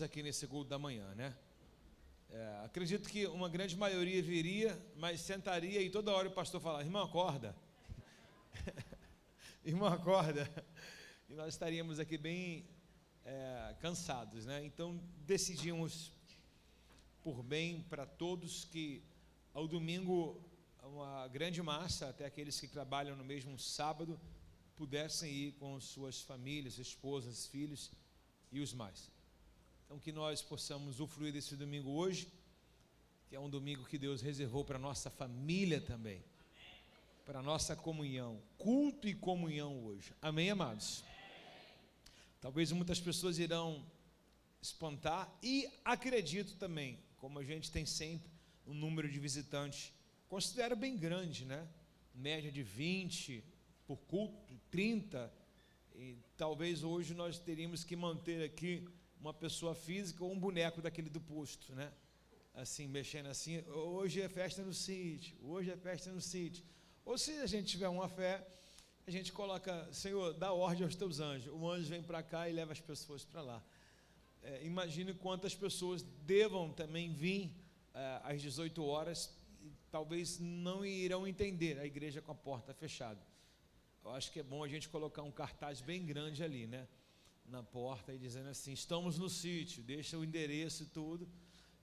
aqui nesse culto da manhã, né? Acredito que uma grande maioria viria, mas sentaria e toda hora o pastor falava: irmão, acorda. Irmão, acorda. E nós estaríamos aqui bem cansados, né? Então decidimos por bem para todos que ao domingo uma grande massa, até aqueles que trabalham no mesmo sábado, pudessem ir com suas famílias, esposas, filhos e os mais. Então que nós possamos usufruir desse domingo hoje, que é um domingo que Deus reservou para a nossa família também, para a nossa comunhão, culto e comunhão hoje. Amém, amados? Talvez muitas pessoas irão espantar, e acredito também, como a gente tem sempre um número de visitantes, considero bem grande, né? Média de 20 por culto, 30, e talvez hoje nós teríamos que manter aqui uma pessoa física ou um boneco daquele do posto, né? Assim, mexendo assim, hoje é festa no sítio, hoje é festa no sítio. Ou se a gente tiver uma fé, a gente coloca: Senhor, dá ordem aos teus anjos, o anjo vem para cá e leva as pessoas para lá. Imagine quantas pessoas devam também vir às 18 horas, e talvez não irão entender a igreja com a porta fechada. Eu acho que é bom a gente colocar um cartaz bem grande ali, né, na porta, e dizendo assim: estamos no sítio, deixa o endereço e tudo.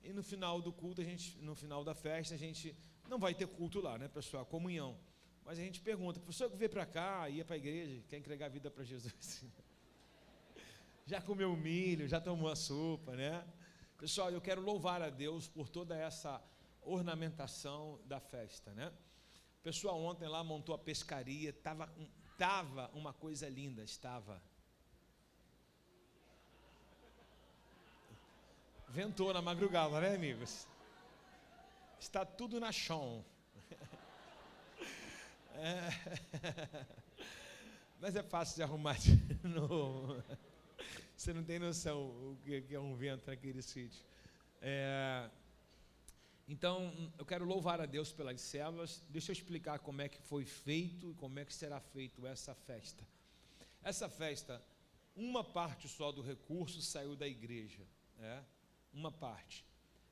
E no final do culto, no final da festa, a gente não vai ter culto lá, né, pessoal, comunhão, mas a gente pergunta: pessoa que veio para cá, ia para a igreja, quer entregar a vida para Jesus, já comeu milho, já tomou a sopa, né? Pessoal, eu quero louvar a Deus por toda essa ornamentação da festa, né? O pessoal ontem lá montou a pescaria, estava uma coisa linda, estava. Ventou na madrugada, né, amigos? Está tudo na chão. Mas é fácil de arrumar de novo. Você não tem noção o que é um vento naquele sítio. Então, eu quero louvar a Deus pelas células. Deixa eu explicar como é que foi feito e como é que será feito essa festa. Essa festa, uma parte só do recurso saiu da igreja, né? Uma parte.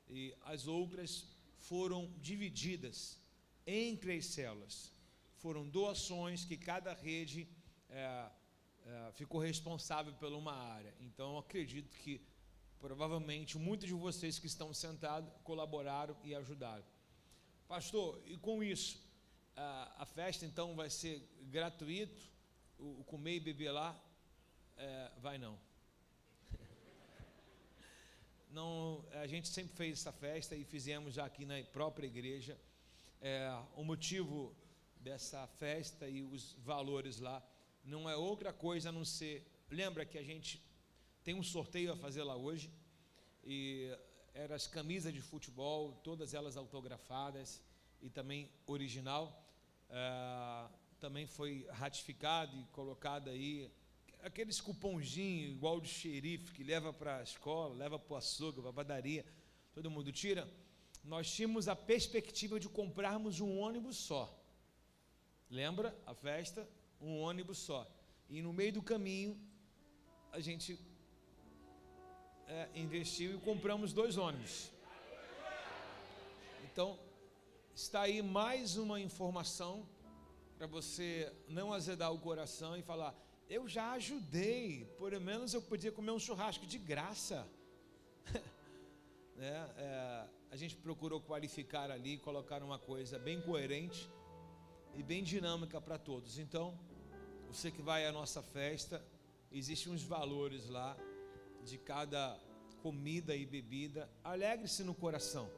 E as outras foram divididas entre as células. Foram doações que cada rede ficou responsável por uma área. Então, eu acredito que provavelmente muitos de vocês que estão sentados colaboraram e ajudaram. Pastor, e com isso, a festa então vai ser gratuito? O comer e beber lá? Vai não. Não, a gente sempre fez essa festa e fizemos já aqui na própria igreja. O motivo dessa festa e os valores lá não é outra coisa a não ser... Lembra que a gente tem um sorteio a fazer lá hoje, e eram as camisas de futebol, todas elas autografadas e também original. Também foi ratificado e colocado aí aqueles cupomzinhos igual do xerife que leva para a escola, leva para o açougue, para a padaria, todo mundo tira. Nós tínhamos a perspectiva de comprarmos um ônibus só. Lembra a festa? Um ônibus só. E no meio do caminho a gente investiu e compramos 2 ônibus. Então está aí mais uma informação para você não azedar o coração e falar: eu já ajudei, pelo menos eu podia comer um churrasco de graça. A gente procurou qualificar ali, colocar uma coisa bem coerente e bem dinâmica para todos. Então, você que vai à nossa festa, existem uns valores lá de cada comida e bebida. Alegre-se no coração,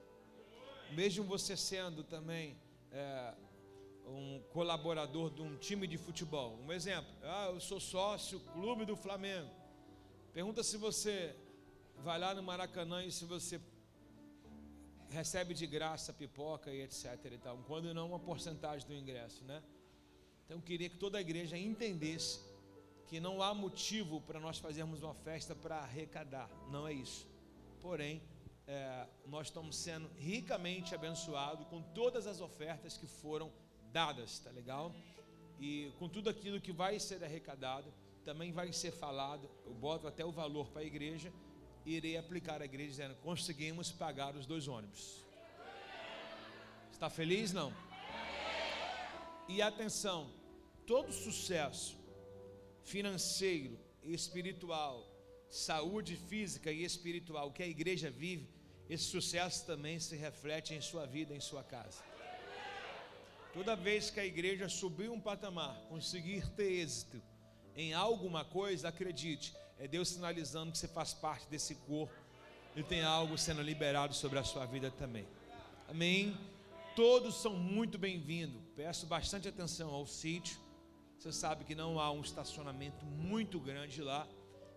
mesmo você sendo também um colaborador de um time de futebol. Um exemplo: eu sou sócio clube do Flamengo. Pergunta se você vai lá no Maracanã e se você recebe de graça pipoca e etc e tal, quando não uma porcentagem do ingresso, né? Então eu queria que toda a igreja entendesse que não há motivo para nós fazermos uma festa para arrecadar, não é isso. Porém, nós estamos sendo ricamente abençoados com todas as ofertas que foram dadas, tá legal? E com tudo aquilo que vai ser arrecadado, também vai ser falado. Eu boto até o valor para a igreja, irei aplicar à igreja dizendo: conseguimos pagar os 2 ônibus. Está feliz? Não? E atenção, todo sucesso financeiro, espiritual, saúde física e espiritual que a igreja vive, esse sucesso também se reflete em sua vida, em sua casa. Toda vez que a igreja subir um patamar, conseguir ter êxito em alguma coisa, acredite, é Deus sinalizando que você faz parte desse corpo e tem algo sendo liberado sobre a sua vida também. Amém? Todos são muito bem-vindos. Peço bastante atenção ao sítio. Você sabe que não há um estacionamento muito grande lá.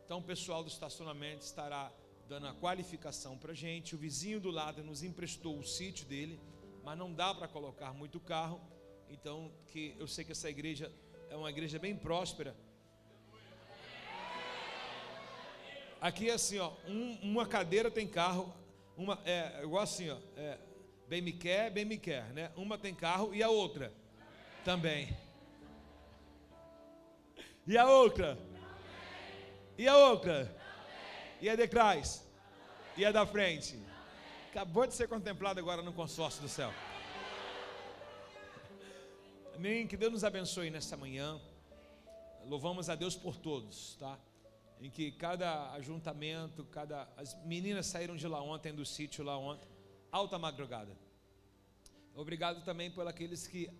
Então o pessoal do estacionamento estará dando a qualificação para a gente. O vizinho do lado nos emprestou o sítio dele, mas não dá para colocar muito carro. Então, que eu sei que essa igreja é uma igreja bem próspera. Aqui é assim, ó, uma cadeira tem carro, igual assim, ó, bem me quer, né? Uma tem carro e a outra também. E a outra? E a outra? E a de trás? E a da frente? Acabou de ser contemplado agora no consórcio do céu. Amém? Que Deus nos abençoe nessa manhã. Louvamos a Deus por todos, tá? Em que cada ajuntamento, as meninas saíram de lá ontem, do sítio lá ontem, alta madrugada. Obrigado também por aqueles que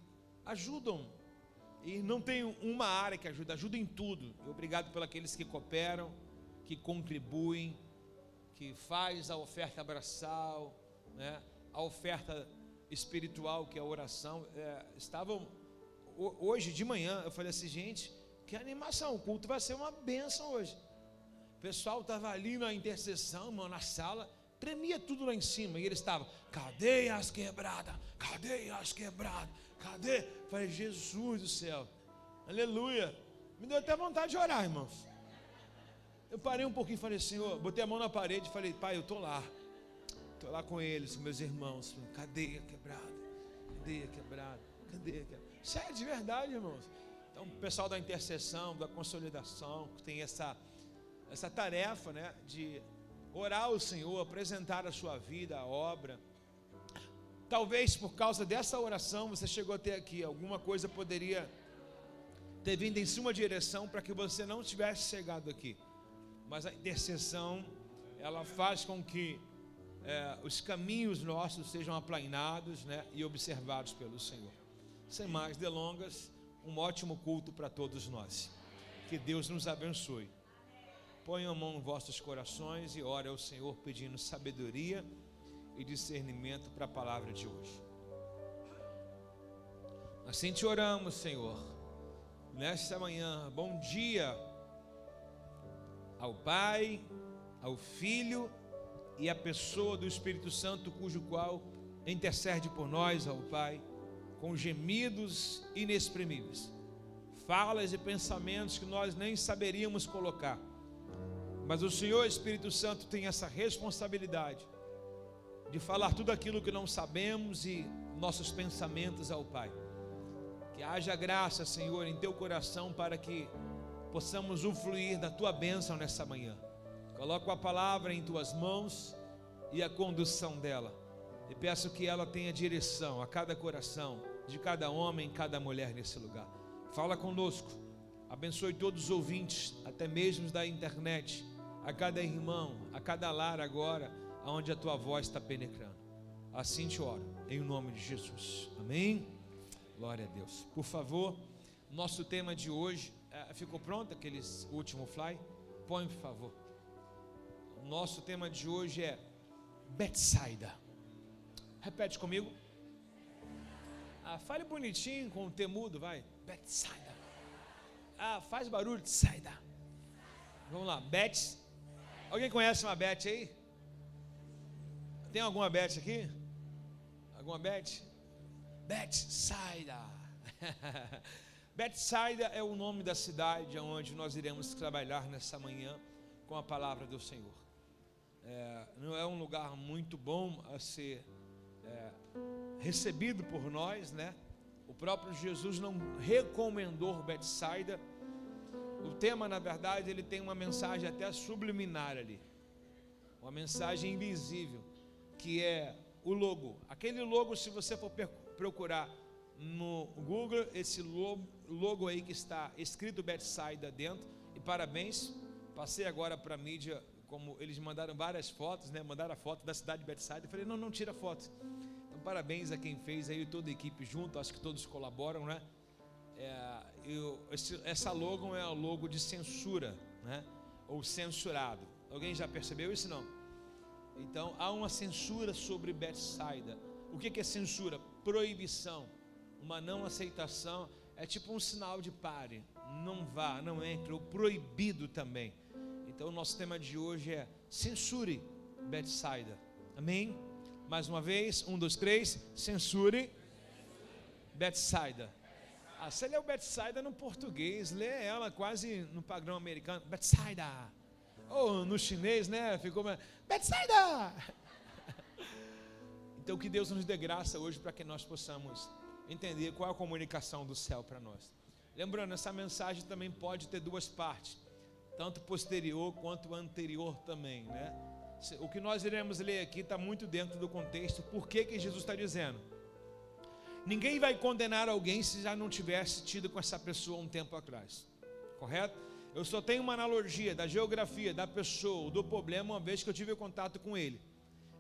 ajudam, e não tem uma área que ajuda em tudo. Obrigado por aqueles que cooperam, que contribuem, que faz a oferta abraçal, né? A oferta espiritual, que é a oração. Hoje de manhã eu falei assim: gente, que animação, o culto vai ser uma bênção hoje. O pessoal estava ali na intercessão, irmão, na sala, tremia tudo lá em cima, e eles estavam: cadê as quebradas? Cadê as quebradas? Cadê? Falei: Jesus do céu, aleluia. Me deu até vontade de orar, irmãos. Eu parei um pouquinho e falei: Senhor, botei a mão na parede e falei: Pai, eu estou lá com eles, com meus irmãos. Cadê a quebrada? Cadê a quebrada? Cadê a quebrada? Sério, de verdade, irmãos. Então, o pessoal da intercessão, da consolidação, que tem essa tarefa, né, de orar ao Senhor, apresentar a sua vida, a obra. Talvez por causa dessa oração você chegou até aqui. Alguma coisa poderia ter vindo em sua direção para que você não tivesse chegado aqui. Mas a intercessão, ela faz com que os caminhos nossos sejam aplainados, né, e observados pelo Senhor. Sem mais delongas, um ótimo culto para todos nós. Que Deus nos abençoe. Ponham a mão em vossos corações e ore ao Senhor pedindo sabedoria e discernimento para a palavra de hoje. Assim te oramos, Senhor, nesta manhã. Bom dia ao Pai, ao Filho e à pessoa do Espírito Santo, cujo qual intercede por nós, ao Pai, com gemidos inexprimíveis, falas e pensamentos que nós nem saberíamos colocar. Mas o Senhor Espírito Santo tem essa responsabilidade de falar tudo aquilo que não sabemos e nossos pensamentos ao Pai. Que haja graça, Senhor, em teu coração para que possamos usufruir da tua bênção nessa manhã. Coloco a palavra em tuas mãos e a condução dela, e peço que ela tenha direção a cada coração de cada homem, cada mulher nesse lugar. Fala conosco, abençoe todos os ouvintes, até mesmo da internet, a cada irmão, a cada lar agora, aonde a tua voz está penetrando. Assim te oro, em nome de Jesus, amém? Glória a Deus. Por favor, nosso tema de hoje, ficou pronto aqueles último fly? Põe, por favor. O nosso tema de hoje é Betsaida. Repete comigo. Fale bonitinho com o temudo, vai. Betsaida. Faz barulho, saida. Vamos lá, Bet. Alguém conhece uma Bet aí? Tem alguma Bet aqui? Alguma Bet? Betsaida. Betsaida é o nome da cidade onde nós iremos trabalhar nessa manhã com a palavra do Senhor. Não é um lugar muito bom a ser recebido por nós, né? O próprio Jesus não recomendou Betsaida. O tema, na verdade, ele tem uma mensagem até subliminar ali. uma mensagem invisível, que é o logo. Aquele logo, se você for procurar no Google, esse logo aí que está escrito Betsaida dentro, e parabéns, passei agora para a mídia, como eles mandaram várias fotos, né? Mandaram a foto da cidade de Betsaida, eu falei, não tira foto. Então parabéns a quem fez aí, toda a equipe junto, acho que todos colaboram, né? Essa logo é o logo de censura, né? Ou censurado. Alguém já percebeu isso? Não? Então há uma censura sobre Betsaida. O que é censura? Proibição, uma não aceitação, é tipo um sinal de pare, não vá, não entre, ou proibido também. Então o nosso tema de hoje é censure Betsaida, amém? Mais uma vez, 1, 2, 3, censure Betsaida. Você lê o Betsaida no português, lê ela quase no padrão americano, Betsaida, ou no chinês, né, ficou Betsaida. Então que Deus nos dê graça hoje para que nós possamos entender qual é a comunicação do céu para nós. Lembrando, essa mensagem também pode ter duas partes, tanto posterior quanto anterior também, né? O que nós iremos ler aqui está muito dentro do contexto. Por que Jesus está dizendo? Ninguém vai condenar alguém se já não tivesse tido com essa pessoa um tempo atrás, correto? Eu só tenho uma analogia da geografia da pessoa, do problema, uma vez que eu tive contato com ele.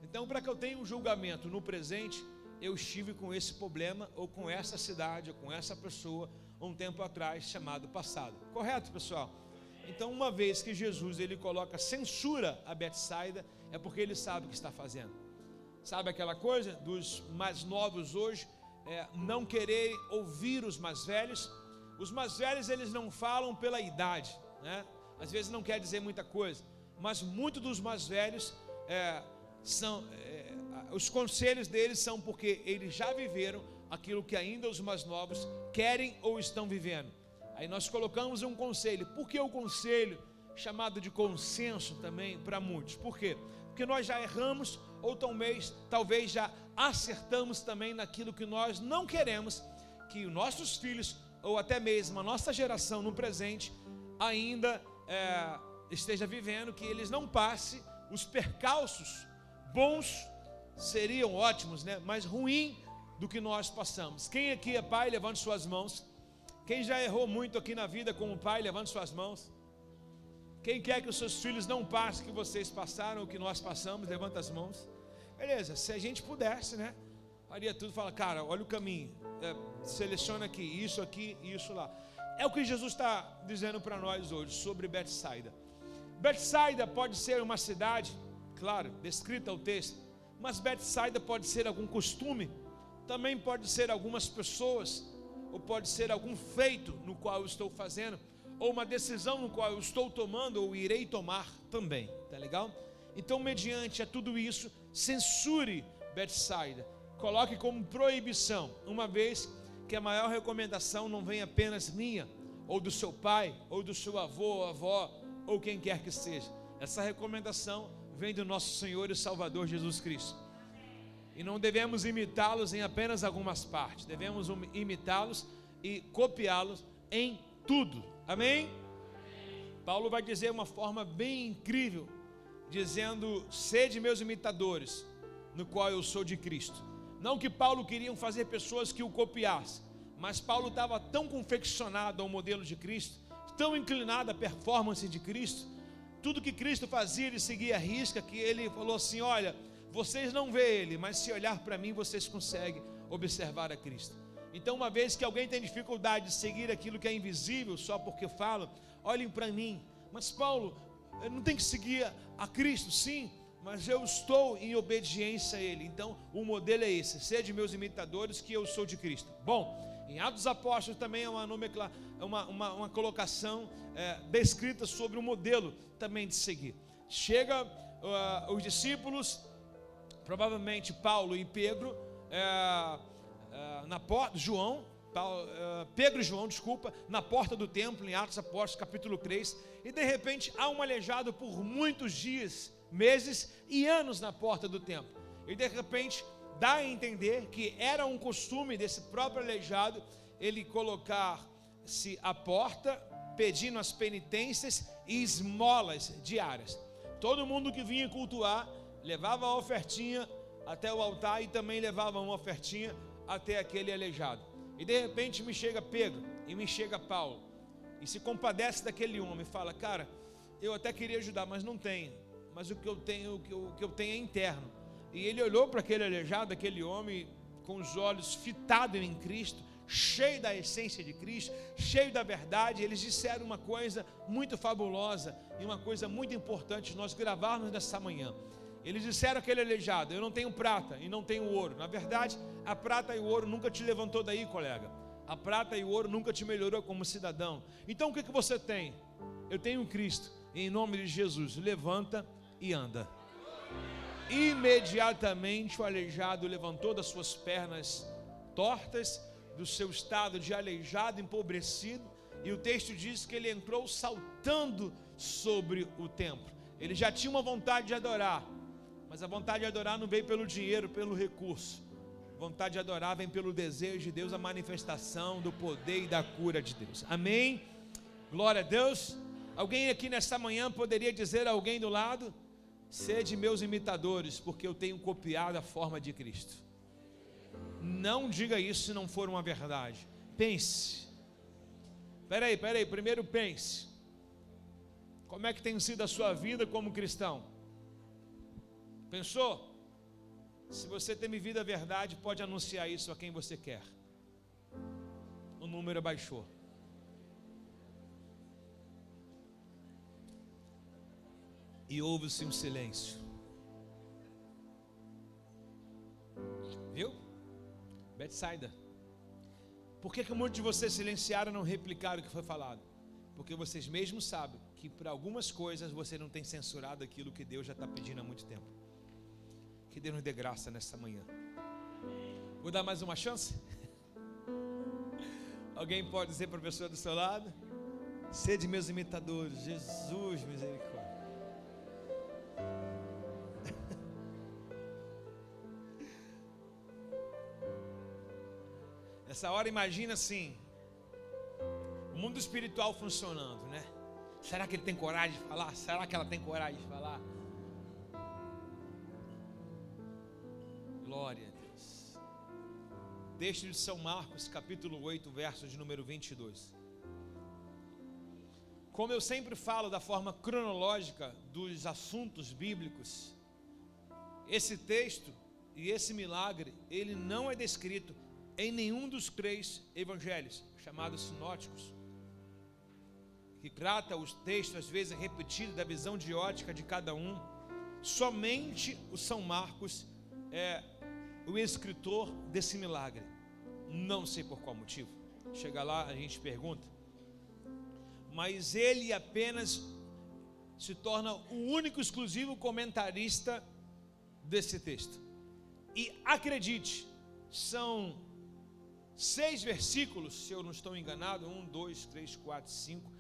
Então, para que eu tenha um julgamento no presente, eu estive com esse problema, ou com essa cidade, ou com essa pessoa, um tempo atrás, chamado passado. Correto, pessoal? Então, uma vez que Jesus ele coloca censura a Betsaida, é porque ele sabe o que está fazendo. Sabe aquela coisa dos mais novos hoje, não querer ouvir os mais velhos? Os mais velhos eles não falam pela idade, né? Às vezes não quer dizer muita coisa, mas muitos dos mais velhos os conselhos deles são porque eles já viveram aquilo que ainda os mais novos querem ou estão vivendo. Aí nós colocamos um conselho. Por que o conselho chamado de consenso também para muitos? Por quê? Porque nós já erramos ou talvez já acertamos também naquilo que nós não queremos que os nossos filhos ou até mesmo a nossa geração no presente ainda esteja vivendo, que eles não passem os percalços. Bons seriam ótimos, né? Mas ruim do que nós passamos. Quem aqui é pai, levante suas mãos. Quem já errou muito aqui na vida como pai, levante suas mãos. Quem quer que os seus filhos não passem o que vocês passaram, o que nós passamos, levanta as mãos. Beleza, se a gente pudesse, né? Faria tudo, fala, cara, olha o caminho, seleciona aqui e isso lá. É o que Jesus está dizendo para nós hoje sobre Betsaida. Betsaida pode ser uma cidade, claro, descrita o texto, mas Betsaida pode ser algum costume, também pode ser algumas pessoas, ou pode ser algum feito no qual eu estou fazendo, ou uma decisão no qual eu estou tomando ou irei tomar também, tá legal? Então, mediante a tudo isso, censure Betsaida, coloque como proibição, uma vez que a maior recomendação não vem apenas minha, ou do seu pai, ou do seu avô, ou avó, ou quem quer que seja. Essa recomendação vem do nosso Senhor e Salvador Jesus Cristo. E não devemos imitá-los em apenas algumas partes, devemos imitá-los e copiá-los em tudo. Amém? Paulo vai dizer uma forma bem incrível, dizendo, sede meus imitadores, no qual eu sou de Cristo. Não que Paulo queria fazer pessoas que o copiassem, mas Paulo estava tão confeccionado ao modelo de Cristo, tão inclinado à performance de Cristo, tudo que Cristo fazia ele seguia a risca, que ele falou assim, olha, vocês não veem ele, mas se olhar para mim vocês conseguem observar a Cristo. Então, uma vez que alguém tem dificuldade de seguir aquilo que é invisível só porque fala, olhem para mim, mas Paulo, eu não tenho que seguir a Cristo, sim, mas eu estou em obediência a Ele. Então o modelo é esse, sede meus imitadores que eu sou de Cristo. Bom, em Atos dos Apóstolos também é uma colocação descrita sobre o modelo também de seguir. Chega os discípulos, provavelmente Paulo e Pedro, na porta, Pedro e João, na porta do templo, em Atos dos Apóstolos capítulo 3, e de repente há um aleijado por muitos dias, meses e anos na porta do templo, e de repente dá a entender que era um costume desse próprio aleijado, ele colocar-se à porta, pedindo as penitências e esmolas diárias. Todo mundo que vinha cultuar levava a ofertinha até o altar e também levava uma ofertinha até aquele aleijado. E de repente me chega Pedro e me chega Paulo e se compadece daquele homem e fala: cara, eu até queria ajudar, mas não tenho. Mas o que eu tenho é interno. E ele olhou para aquele aleijado, aquele homem com os olhos fitados em Cristo, cheio da essência de Cristo, cheio da verdade. Eles disseram uma coisa muito fabulosa e uma coisa muito importante nós gravarmos nessa manhã. Eles disseram àquele aleijado: eu não tenho prata e não tenho ouro. Na verdade, a prata e o ouro nunca te levantou daí, colega. A prata e o ouro nunca te melhorou como cidadão. Então o que você tem? Eu tenho Cristo. Em nome de Jesus, levanta e anda. Imediatamente o aleijado levantou das suas pernas tortas, do seu estado de aleijado, empobrecido, e o texto diz que ele entrou saltando sobre o templo. Ele já tinha uma vontade de adorar, mas a vontade de adorar não veio pelo dinheiro, pelo recurso. A vontade de adorar vem pelo desejo de Deus, a manifestação do poder e da cura de Deus. Amém? Glória a Deus. Alguém aqui nesta manhã poderia dizer a alguém do lado: sede meus imitadores, porque eu tenho copiado a forma de Cristo. Não diga isso se não for uma verdade. Pense. Peraí, primeiro pense. Como é que tem sido a sua vida como cristão? Pensou? Se você tem vivido a verdade, pode anunciar isso a quem você quer. O número baixou. E houve-se um silêncio. Viu? Betsaida. Por que muitos de vocês silenciaram e não replicaram o que foi falado? Porque vocês mesmos sabem que para algumas coisas você não tem censurado aquilo que Deus já está pedindo há muito tempo. Que Deus nos dê graça nessa manhã. Vou dar mais uma chance? Alguém pode dizer para a pessoa do seu lado: sede meus imitadores. Jesus, misericórdia. Nessa hora imagina assim, o mundo espiritual funcionando, né? Será que ele tem coragem de falar? Será que ela tem coragem de falar? Glória a Deus. Texto de São Marcos, capítulo 8, verso de número 22. Como eu sempre falo da forma cronológica dos assuntos bíblicos, esse texto e esse milagre, ele não é descrito em nenhum dos 3 evangelhos, chamados sinóticos, que trata os textos às vezes repetidos da visão de ótica de cada um. Somente o São Marcos é o escritor desse milagre. Não sei por qual motivo. Chega lá, a gente pergunta. Mas ele apenas se torna o único exclusivo comentarista desse texto. E acredite, são 6 versículos, se eu não estou enganado, 1, 2, 3, 4, 5,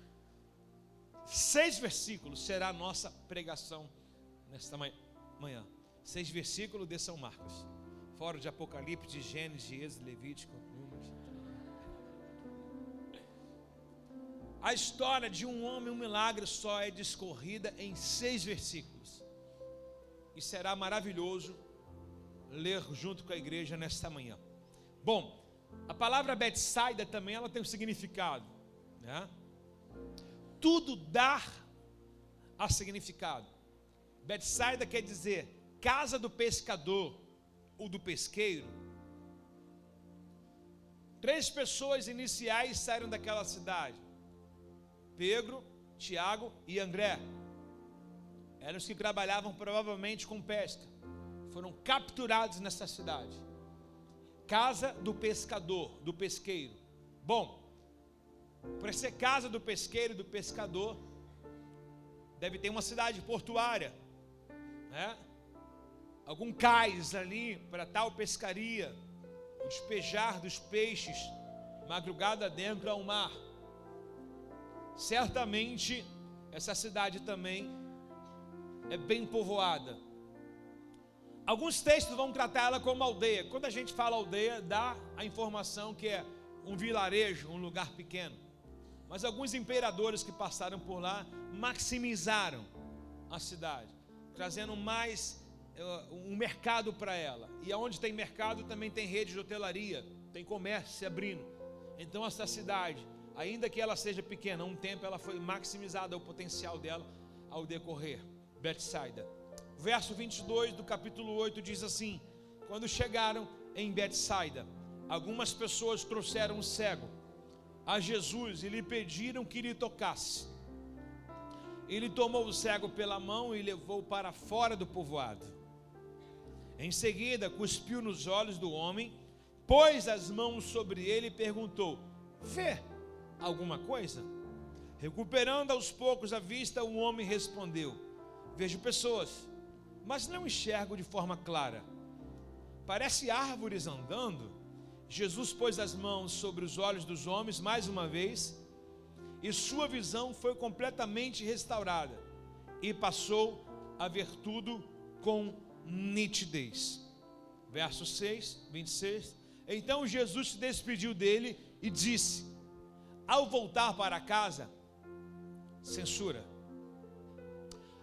6 versículos será a nossa pregação nesta manhã. 6 versículos de São Marcos, fora de Apocalipse, de Gênesis, Êxodo, Levítico, Números. A história de um homem, um milagre só é discorrida em 6 versículos, e será maravilhoso ler junto com a igreja nesta manhã. Bom, a palavra Betsaida também ela tem um significado, né? Tudo dá a significado. Betsaida quer dizer casa do pescador ou do pesqueiro. 3 pessoas iniciais saíram daquela cidade: Pedro, Tiago e André. Eram os que trabalhavam provavelmente com pesca. Foram capturados nessa cidade. Casa do pescador, do pesqueiro. Bom, para ser casa do pesqueiro e do pescador, deve ter uma cidade portuária, né? Algum cais ali para tal pescaria, o despejar dos peixes, madrugada dentro ao mar. Certamente essa cidade também é bem povoada. Alguns textos vão tratar ela como aldeia. Quando a gente fala aldeia, dá a informação que é um vilarejo, um lugar pequeno. Mas alguns imperadores que passaram por lá maximizaram a cidade. trazendo mais um mercado para ela. E aonde tem mercado também tem rede de hotelaria, tem comércio se abrindo. Então essa cidade, ainda que ela seja pequena, um tempo ela foi maximizada o potencial dela ao decorrer. Betsaida. Verso 22 do capítulo 8 diz assim: quando chegaram em Betsaida, algumas pessoas trouxeram um cego a Jesus e lhe pediram que lhe tocasse. Ele tomou o cego pela mão e levou para fora do povoado. Em seguida, cuspiu nos olhos do homem, pôs as mãos sobre ele e perguntou: vê alguma coisa? Recuperando aos poucos a vista, o homem respondeu: vejo pessoas, mas não enxergo de forma clara. Parece árvores andando. Jesus pôs as mãos sobre os olhos dos homens mais uma vez, e sua visão foi completamente restaurada, e passou a ver tudo com nitidez. Verso 26. Então Jesus se despediu dele e disse: ao voltar para casa, censura,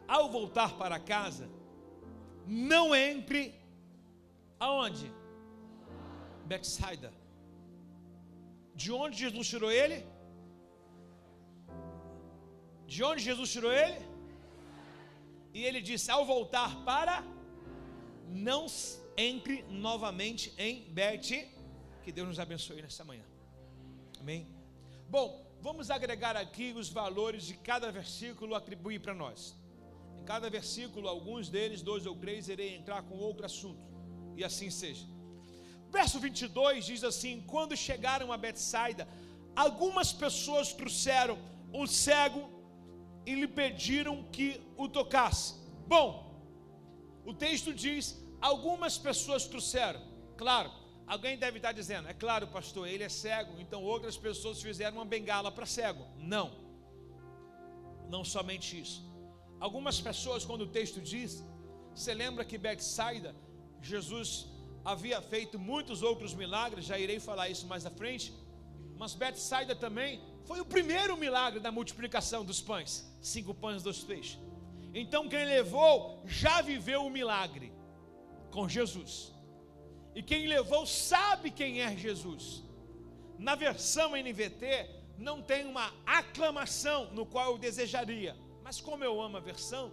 ao voltar para casa, não entre aonde? Betsaida. De onde Jesus tirou ele? De onde Jesus tirou ele? E ele disse: ao voltar para, não entre novamente em Bet. Que Deus nos abençoe nessa manhã. Amém? Bom, vamos agregar aqui os valores de cada versículo, atribuir para nós. Em cada versículo, alguns deles, 2 ou 3, irei entrar com outro assunto, e assim seja. Verso 22 diz assim: quando chegaram a Betsaida, algumas pessoas trouxeram um cego e lhe pediram que o tocasse. Bom, o texto diz: algumas pessoas trouxeram. Claro, alguém deve estar dizendo: é claro, pastor, ele é cego, então outras pessoas fizeram uma bengala para cego. Não, não somente isso. Algumas pessoas, quando o texto diz, você lembra que Betsaida, Jesus havia feito muitos outros milagres, já irei falar isso mais à frente, mas Betsaida também foi o primeiro milagre da multiplicação dos pães, 5 pães e 2 peixes. Então quem levou já viveu o milagre com Jesus, e quem levou sabe quem é Jesus. Na versão NVT não tem uma aclamação no qual eu desejaria, mas como eu amo a versão,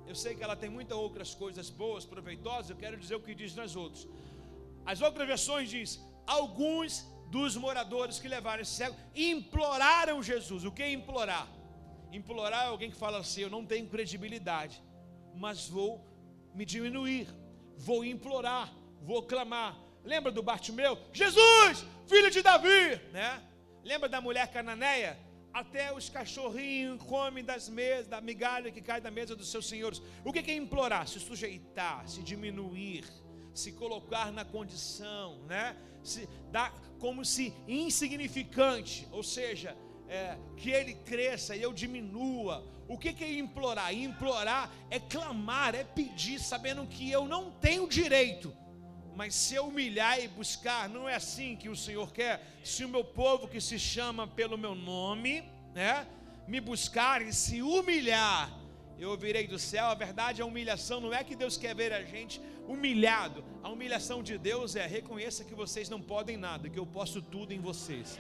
eu sei que ela tem muitas outras coisas boas, proveitosas, eu quero dizer o que diz nas outras. As outras versões diz: alguns dos moradores que levaram esse cego imploraram Jesus. O que é implorar? Implorar é alguém que fala assim: eu não tenho credibilidade, mas vou me diminuir, vou implorar, vou clamar. Lembra do Bartimeu? Jesus, filho de Davi, né? Lembra da mulher cananeia? Até os cachorrinhos comem das mesas, da migalha que cai da mesa dos seus senhores. O que é implorar? Se sujeitar, se diminuir, se colocar na condição, né? Se dar como se insignificante, ou seja, que ele cresça e eu diminua. O que é implorar? Implorar é clamar, é pedir, sabendo que eu não tenho direito, mas se eu humilhar e buscar, não é assim que o Senhor quer? Se o meu povo que se chama pelo meu nome, né, me buscar e se humilhar, eu ouvirei do céu. A verdade, a humilhação não é que Deus quer ver a gente humilhado. A humilhação de Deus é: reconheça que vocês não podem nada, que eu posso tudo em vocês.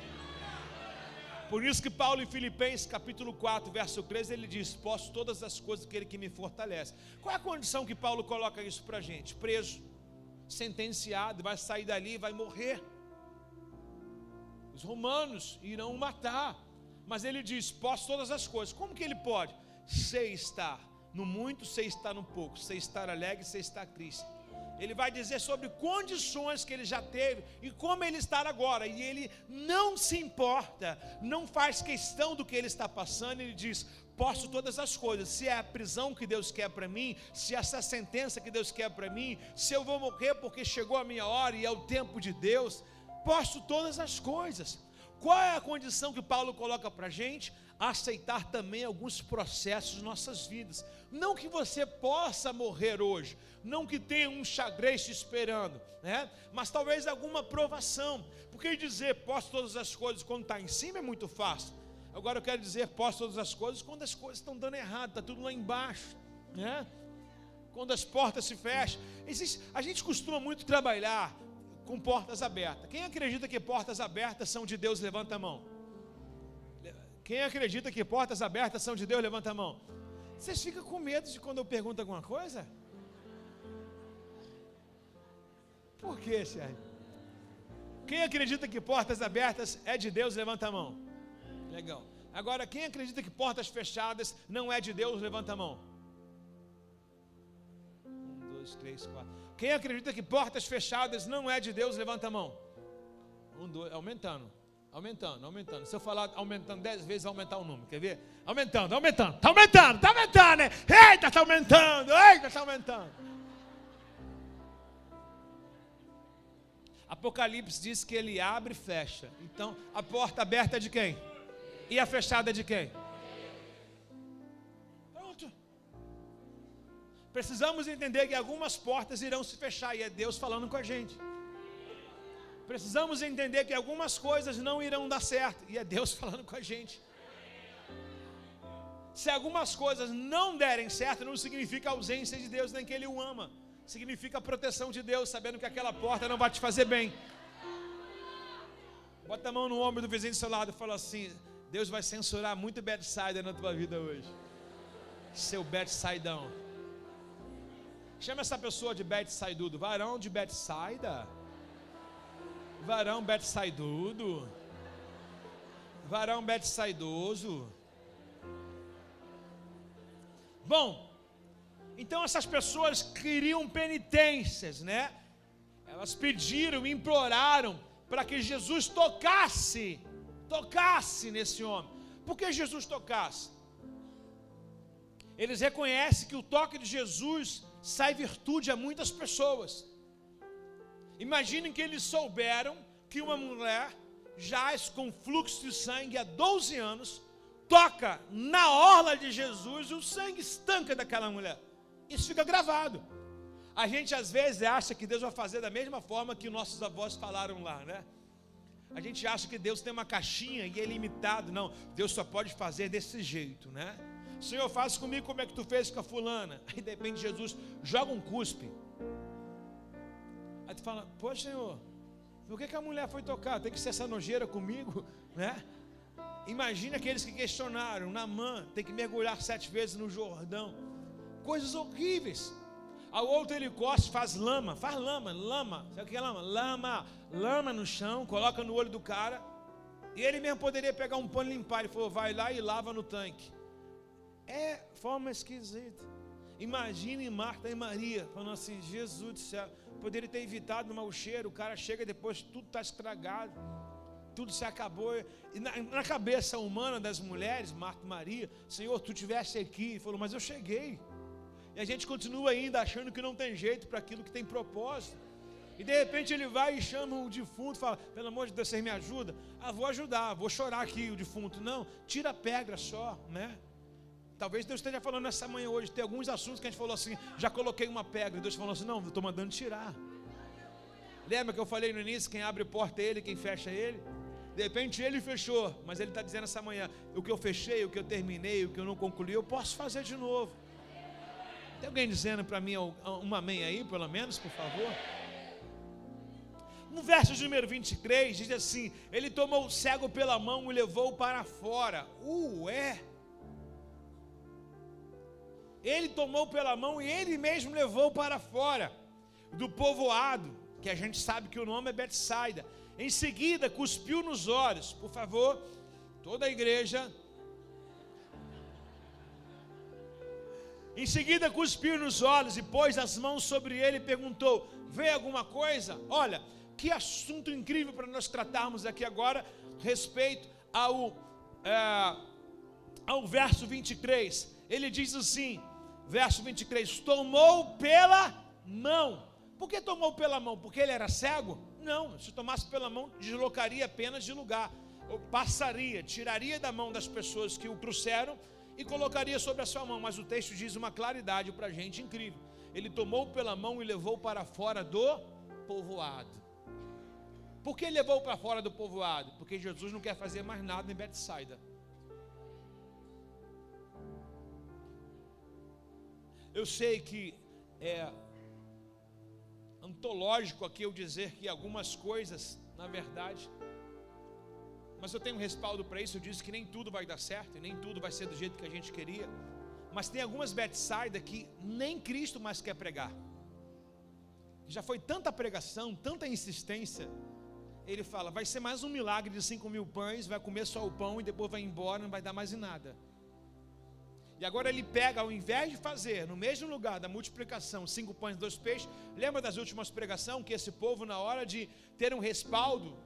Por isso que Paulo em Filipenses capítulo 4, verso 13, ele diz: posso todas as coisas aquele que me fortalece. Qual é a condição que Paulo coloca isso para a gente? Preso, sentenciado, vai sair dali e vai morrer. Os romanos irão o matar, mas ele diz: posso todas as coisas. Como que ele pode? Sei estar no muito, sei estar no pouco, sei estar alegre, sei estar triste. Ele vai dizer sobre condições que ele já teve e como ele está agora, e ele não se importa, não faz questão do que ele está passando. Ele diz: posso todas as coisas. Se é a prisão que Deus quer para mim, se é essa sentença que Deus quer para mim, se eu vou morrer porque chegou a minha hora e é o tempo de Deus, posso todas as coisas. Qual é a condição que Paulo coloca para a gente? Aceitar também alguns processos de nossas vidas. Não que você possa morrer hoje, não que tenha um xadrez te esperando, né? Mas talvez alguma provação. Porque dizer posso todas as coisas quando está em cima é muito fácil. Agora eu quero dizer posso todas as coisas quando as coisas estão dando errado, está tudo lá embaixo, né? quando as portas se fecham. A gente costuma muito trabalhar com portas abertas. Quem acredita que portas abertas são de Deus, levanta a mão. Quem acredita que portas abertas são de Deus, levanta a mão. Vocês ficam com medo de quando eu pergunto alguma coisa? Por quê, Sérgio? Quem acredita que portas abertas é de Deus, levanta a mão. Legal. Agora, quem acredita que portas fechadas não é de Deus, levanta a mão. 1, 2, 3, 4. Quem acredita que portas fechadas não é de Deus, levanta a mão. 1, 2, aumentando. Se eu falar aumentando 10 vezes, vai aumentar o número. Quer ver? Aumentando. Tá aumentando, né? Eita, tá aumentando. Apocalipse diz que ele abre e fecha. Então, a porta aberta é de quem? E a fechada é de quem? Pronto. Precisamos entender que algumas portas irão se fechar e é Deus falando com a gente. Precisamos entender que algumas coisas não irão dar certo e é Deus falando com a gente. Se algumas coisas não derem certo, não significa a ausência de Deus, nem que Ele o ama. Significa a proteção de Deus, sabendo que aquela porta não vai te fazer bem. Bota a mão no ombro do vizinho do seu lado e fala assim: Deus vai censurar muito Betsaida na tua vida hoje. Seu Betsaidão. Chama essa pessoa de Betsaidudo. Varão de Betsaida. Varão Betsaidudo. Varão Betsaidoso. Bom, então essas pessoas queriam penitências, né? Elas pediram, imploraram para que Jesus tocasse nesse homem. Por que Jesus tocasse? Eles reconhecem que o toque de Jesus sai virtude a muitas pessoas. Imaginem que eles souberam que uma mulher jaz com fluxo de sangue há 12 anos, toca na orla de Jesus e o sangue estanca daquela mulher. Isso fica gravado. A gente às vezes acha que Deus vai fazer da mesma forma que nossos avós falaram lá, né? A gente acha que Deus tem uma caixinha e é limitado. Não, Deus só pode fazer desse jeito, né? Senhor, faz comigo como é que tu fez com a fulana. Aí de repente Jesus joga um cuspe. Aí tu fala: pô, Senhor, por que a mulher foi tocar? Tem que ser essa nojeira comigo, né? Imagina aqueles que questionaram: Naamã tem que mergulhar 7 vezes no Jordão. Coisas horríveis. Ao outro ele costa, faz lama. Sabe o que é lama? Lama no chão, coloca no olho do cara. E ele mesmo poderia pegar um pano e limpar. Ele falou: vai lá e lava no tanque. É forma esquisita. Imagine Marta e Maria falando assim: Jesus do céu, poderia ter evitado o mau cheiro. O cara chega depois, tudo está estragado, tudo se acabou. E na cabeça humana das mulheres, Marta e Maria: Senhor, tu estiveste aqui. Ele falou: mas eu cheguei. E a gente continua ainda achando que não tem jeito para aquilo que tem propósito. E de repente ele vai e chama o defunto, fala: pelo amor de Deus, vocês me ajudam? Ah, vou ajudar, vou chorar aqui o defunto. Não, tira a pedra só, né? Talvez Deus esteja falando nessa manhã hoje. Tem alguns assuntos que a gente falou assim: já coloquei uma pedra. E Deus falou assim: não, eu estou mandando tirar. Lembra que eu falei no início: quem abre porta é Ele, quem fecha é Ele? De repente Ele fechou, mas Ele está dizendo essa manhã: o que eu fechei, o que eu terminei, o que eu não concluí, eu posso fazer de novo. Tem alguém dizendo para mim um amém aí, pelo menos, por favor? No verso de número 23, diz assim: ele tomou o cego pela mão e levou para fora. Ele tomou pela mão e ele mesmo levou para fora do povoado, que a gente sabe que o nome é Betsaida. Em seguida, cuspiu nos olhos. Por favor, toda a igreja. Em seguida cuspiu nos olhos e pôs as mãos sobre ele e perguntou: vê alguma coisa? Olha, que assunto incrível para nós tratarmos aqui agora, respeito ao verso 23. Ele diz assim, verso 23: tomou pela mão. Por que tomou pela mão? Porque ele era cego? Não, se tomasse pela mão, deslocaria apenas de lugar, ou passaria, tiraria da mão das pessoas que o trouxeram e colocaria sobre a sua mão. Mas o texto diz uma claridade para a gente incrível: ele tomou pela mão e levou para fora do povoado. Por que levou para fora do povoado? Porque Jesus não quer fazer mais nada em Betsaida. Eu sei que antológico aqui eu dizer que algumas coisas, na verdade, mas eu tenho um respaldo para isso. Eu disse que nem tudo vai dar certo e nem tudo vai ser do jeito que a gente queria, mas tem algumas Betsaida que nem Cristo mais quer pregar. Já foi tanta pregação, tanta insistência. Ele fala, vai ser mais um milagre de 5.000 pães, vai comer só o pão e depois vai embora, não vai dar mais em nada. E agora ele pega, ao invés de fazer no mesmo lugar da multiplicação 5 pães e 2 peixes, lembra das últimas pregações que esse povo, na hora de ter um respaldo,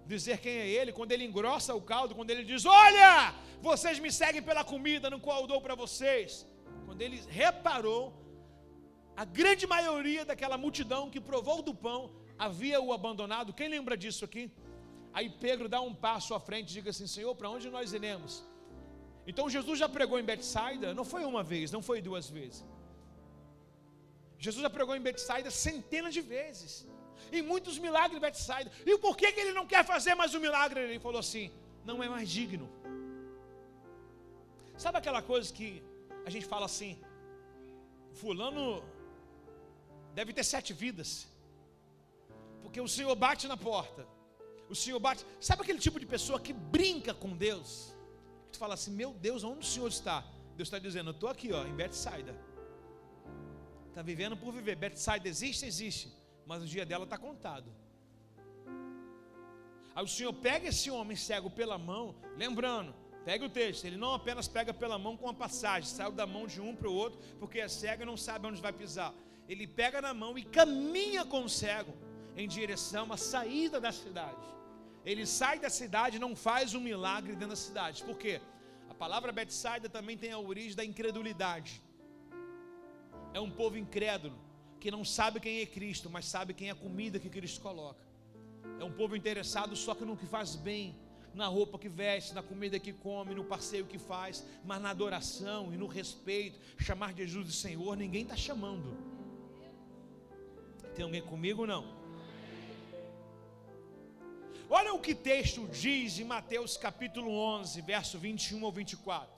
dizer quem é ele, quando ele engrossa o caldo, quando ele diz, olha, vocês me seguem pela comida no qual eu dou para vocês. Quando ele reparou, a grande maioria daquela multidão que provou do pão havia o abandonado. Quem lembra disso aqui? Aí Pedro dá um passo à frente e diz assim, Senhor, para onde nós iremos? Então Jesus já pregou em Betsaida, não foi uma vez, não foi 2 vezes. Jesus já pregou em Betsaida centenas de vezes, em muitos milagres em Betsaida. E por que ele não quer fazer mais um milagre? Ele falou assim, não é mais digno. Sabe aquela coisa que a gente fala assim, fulano deve ter 7 vidas, porque o Senhor bate na porta, o Senhor bate. Sabe aquele tipo de pessoa que brinca com Deus? Tu fala assim, meu Deus, onde o Senhor está? Deus está dizendo, eu estou aqui em Betsaida. Está vivendo por viver. Betsaida existe, mas o dia dela está contado. Aí o Senhor pega esse homem cego pela mão, lembrando, pega o texto, ele não apenas pega pela mão com a passagem, saiu da mão de um para o outro, porque é cego e não sabe onde vai pisar. Ele pega na mão e caminha com o cego em direção à saída da cidade. Ele sai da cidade e não faz um milagre dentro da cidade. Por quê? A palavra Betsaida também tem a origem da incredulidade. É um povo incrédulo, que não sabe quem é Cristo, mas sabe quem é a comida que Cristo coloca. É um povo interessado só que no que faz bem, na roupa que veste, na comida que come, no passeio que faz, mas na adoração e no respeito, chamar Jesus de Senhor, ninguém está chamando. Tem alguém comigo ou não? Olha o que o texto diz em Mateus capítulo 11, verso 21 ao 24.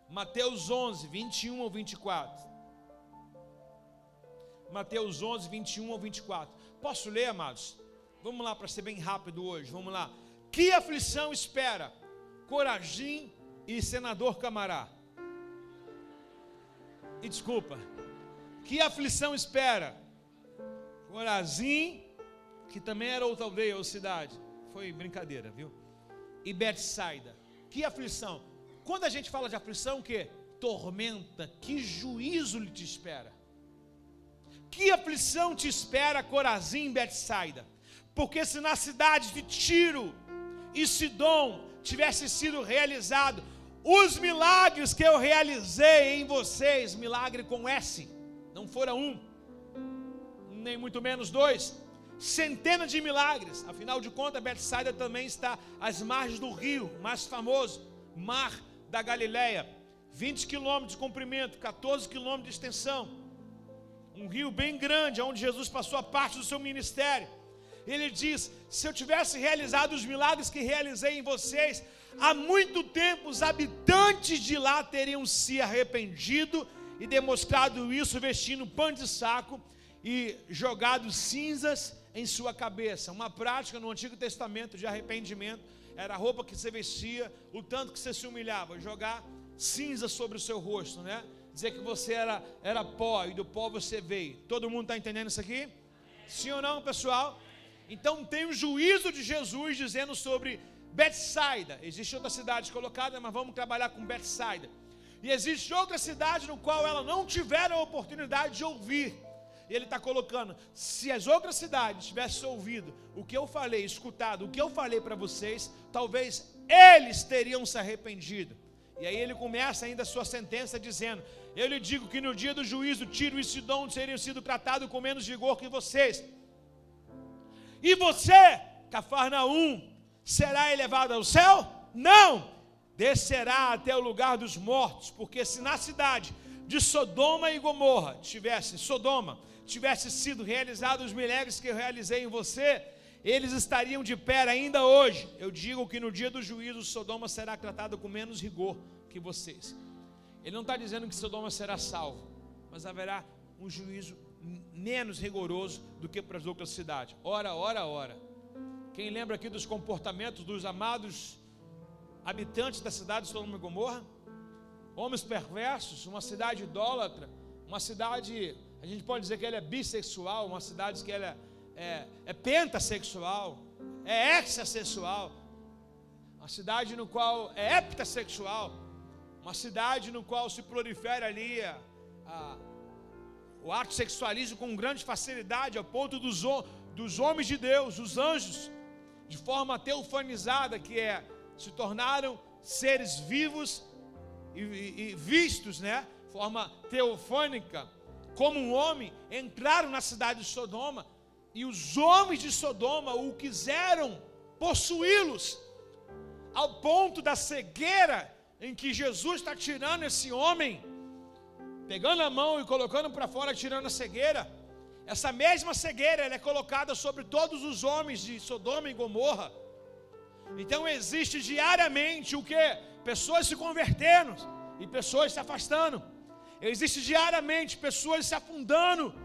Mateus 11, 21 ao 24. Mateus 11, 21 ao 24. Posso ler, amados? Vamos lá, para ser bem rápido hoje, vamos lá. Que aflição espera Corazim e senador Camará? E desculpa, que aflição espera Corazim, que também era outra aldeia ou cidade, foi brincadeira, viu? E Betsaida, que aflição? Quando a gente fala de aflição, o que? Tormenta, que juízo lhe te espera? Que aflição te espera Corazim e Betsaida? Porque se na cidade de Tiro e Sidom tivesse sido realizado os milagres que eu realizei em vocês, milagre com S, não fora um, nem muito menos 2, centenas de milagres. Afinal de contas, Betsaida também está às margens do rio mais famoso, Mar da Galileia, 20 quilômetros de comprimento, 14 quilômetros de extensão, um rio bem grande, onde Jesus passou a parte do seu ministério. Ele diz, se eu tivesse realizado os milagres que realizei em vocês, há muito tempo os habitantes de lá teriam se arrependido e demonstrado isso vestindo pano de saco e jogado cinzas em sua cabeça. Uma prática no Antigo Testamento de arrependimento, era a roupa que você vestia, o tanto que você se humilhava, jogar cinza sobre o seu rosto, né? Dizer que você era pó e do pó você veio. Todo mundo está entendendo isso aqui? Sim ou não, pessoal? Então tem o juízo de Jesus dizendo sobre Betsaida. Existe outra cidade colocada, mas vamos trabalhar com Betsaida. E existe outra cidade no qual ela não tiveram a oportunidade de ouvir. E ele está colocando, se as outras cidades tivessem ouvido o que eu falei, escutado o que eu falei para vocês, talvez eles teriam se arrependido. E aí ele começa ainda a sua sentença dizendo, eu lhe digo que no dia do juízo Tiro e Sidom teriam sido tratados com menos vigor que vocês. E você, Cafarnaum, será elevado ao céu? Não! Descerá até o lugar dos mortos, porque se na cidade de Sodoma e Gomorra tivesse sido realizados os milagres que eu realizei em você, eles estariam de pé ainda hoje. Eu digo que no dia do juízo Sodoma será tratado com menos rigor que vocês. Ele não está dizendo que Sodoma será salvo. mas haverá um juízo menos rigoroso do que para as outras cidades. Ora. Quem lembra aqui dos comportamentos dos amados habitantes da cidade de Sodoma e Gomorra? Homens perversos, uma cidade idólatra, uma cidade, a gente pode dizer que ela é bissexual, uma cidade que ela é pentasexual, é hexassexual, uma cidade no qual é heptassexual, uma cidade no qual se prolifera ali o ato sexualismo com grande facilidade, ao ponto dos homens de Deus, os anjos, de forma teofanizada, se tornaram seres vivos e vistos, forma teofânica, como um homem, entraram na cidade de Sodoma, e os homens de Sodoma o quiseram possuí-los, ao ponto da cegueira, em que Jesus está tirando esse homem, pegando a mão e colocando para fora, tirando a cegueira. Essa mesma cegueira, ela é colocada sobre todos os homens de Sodoma e Gomorra. Então existe diariamente o que? Pessoas se convertendo e pessoas se afastando. Existe diariamente pessoas se afundando,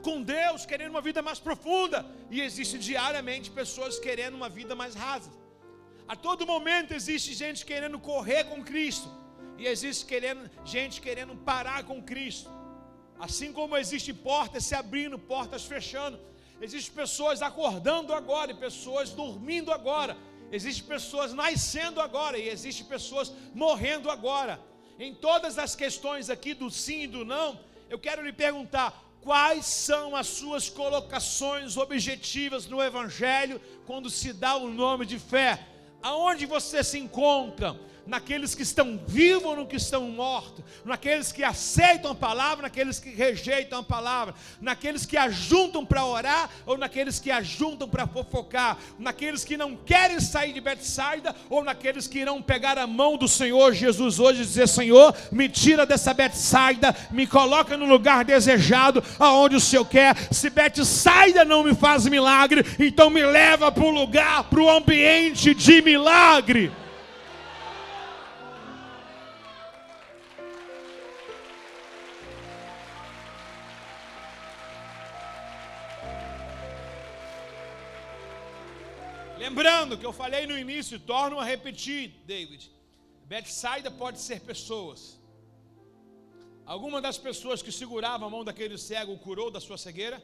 com Deus, querendo uma vida mais profunda. E existe diariamente pessoas querendo uma vida mais rasa. A todo momento existe gente querendo correr com Cristo, e existe gente querendo parar com Cristo. Assim como existem portas se abrindo, portas fechando, existem pessoas acordando agora e pessoas dormindo agora. Existem pessoas nascendo agora e existem pessoas morrendo agora. Em todas as questões aqui do sim e do não, eu quero lhe perguntar: quais são as suas colocações objetivas no Evangelho quando se dá o nome de fé? Aonde você se encontra? Naqueles que estão vivos ou no que estão mortos? Naqueles que aceitam a palavra, naqueles que rejeitam a palavra? Naqueles que ajuntam para orar ou naqueles que ajuntam para fofocar? Naqueles que não querem sair de Betsaida ou naqueles que irão pegar a mão do Senhor Jesus hoje e dizer: Senhor, me tira dessa Betsaida, me coloca no lugar desejado, aonde o Senhor quer. Se Betsaida não me faz milagre, então me leva para o lugar, para o ambiente de milagre. Lembrando que eu falei no início, torno a repetir, David, Betsaida pode ser pessoas. Alguma das pessoas que seguravam a mão daquele cego o curou da sua cegueira,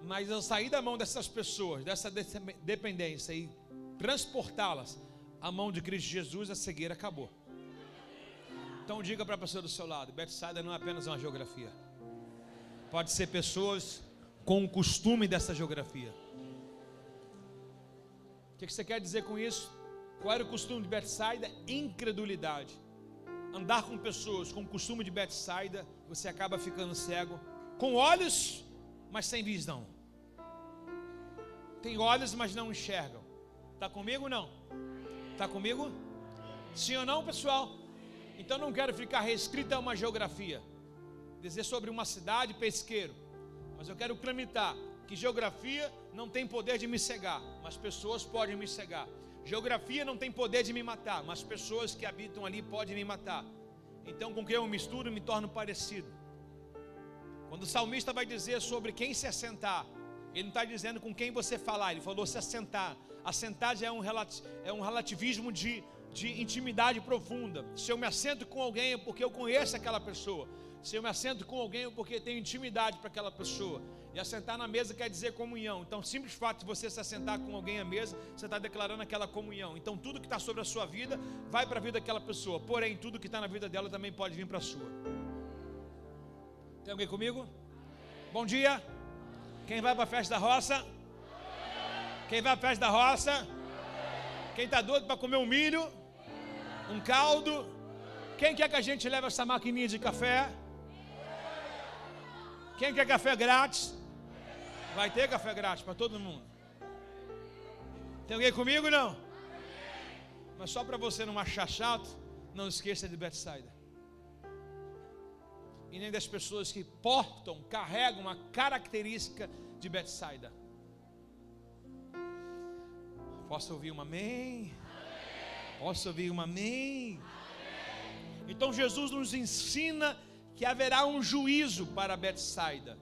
mas ao sair da mão dessas pessoas, dessa dependência e transportá-las à mão de Cristo Jesus, a cegueira acabou. Então diga para a pessoa do seu lado: Betsaida não é apenas uma geografia, pode ser pessoas com o costume dessa geografia. O que você quer dizer com isso? Qual era o costume de Betsaida? Incredulidade. Andar com pessoas com o costume de Betsaida, você acaba ficando cego, com olhos, mas sem visão. Tem olhos, mas não enxergam. Está comigo ou não? Está comigo? Sim ou não, pessoal? Então não quero ficar restrito a uma geografia, dizer sobre uma cidade, pesqueiro, mas eu quero clamitar que geografia não tem poder de me cegar, mas pessoas podem me cegar. Geografia não tem poder de me matar, mas pessoas que habitam ali podem me matar. Então com quem eu misturo, me torno parecido. Quando o salmista vai dizer sobre quem se assentar, ele não está dizendo com quem você falar, ele falou se assentar. Assentar já é um relativismo de intimidade profunda. Se eu me assento com alguém é porque eu conheço aquela pessoa. Se eu me assento com alguém é porque tenho intimidade para aquela pessoa. E assentar na mesa quer dizer comunhão. Então, o simples fato de você se assentar com alguém à mesa, você está declarando aquela comunhão. Então, tudo que está sobre a sua vida, vai para a vida daquela pessoa. Porém, tudo que está na vida dela também pode vir para a sua. Tem alguém comigo? Bom dia. Quem vai para a festa da roça? Quem vai para a festa da roça? Quem está doido para comer um milho? Um caldo? Quem quer que a gente leve essa maquininha de café? Quem quer café grátis? Vai ter café grátis para todo mundo. Tem alguém comigo? Não? Mas só para você não achar chato, não esqueça de Betsaida. E nem das pessoas que carregam uma característica de Betsaida. Posso ouvir um amém? Posso ouvir um amém? Então Jesus nos ensina que haverá um juízo para Betsaida.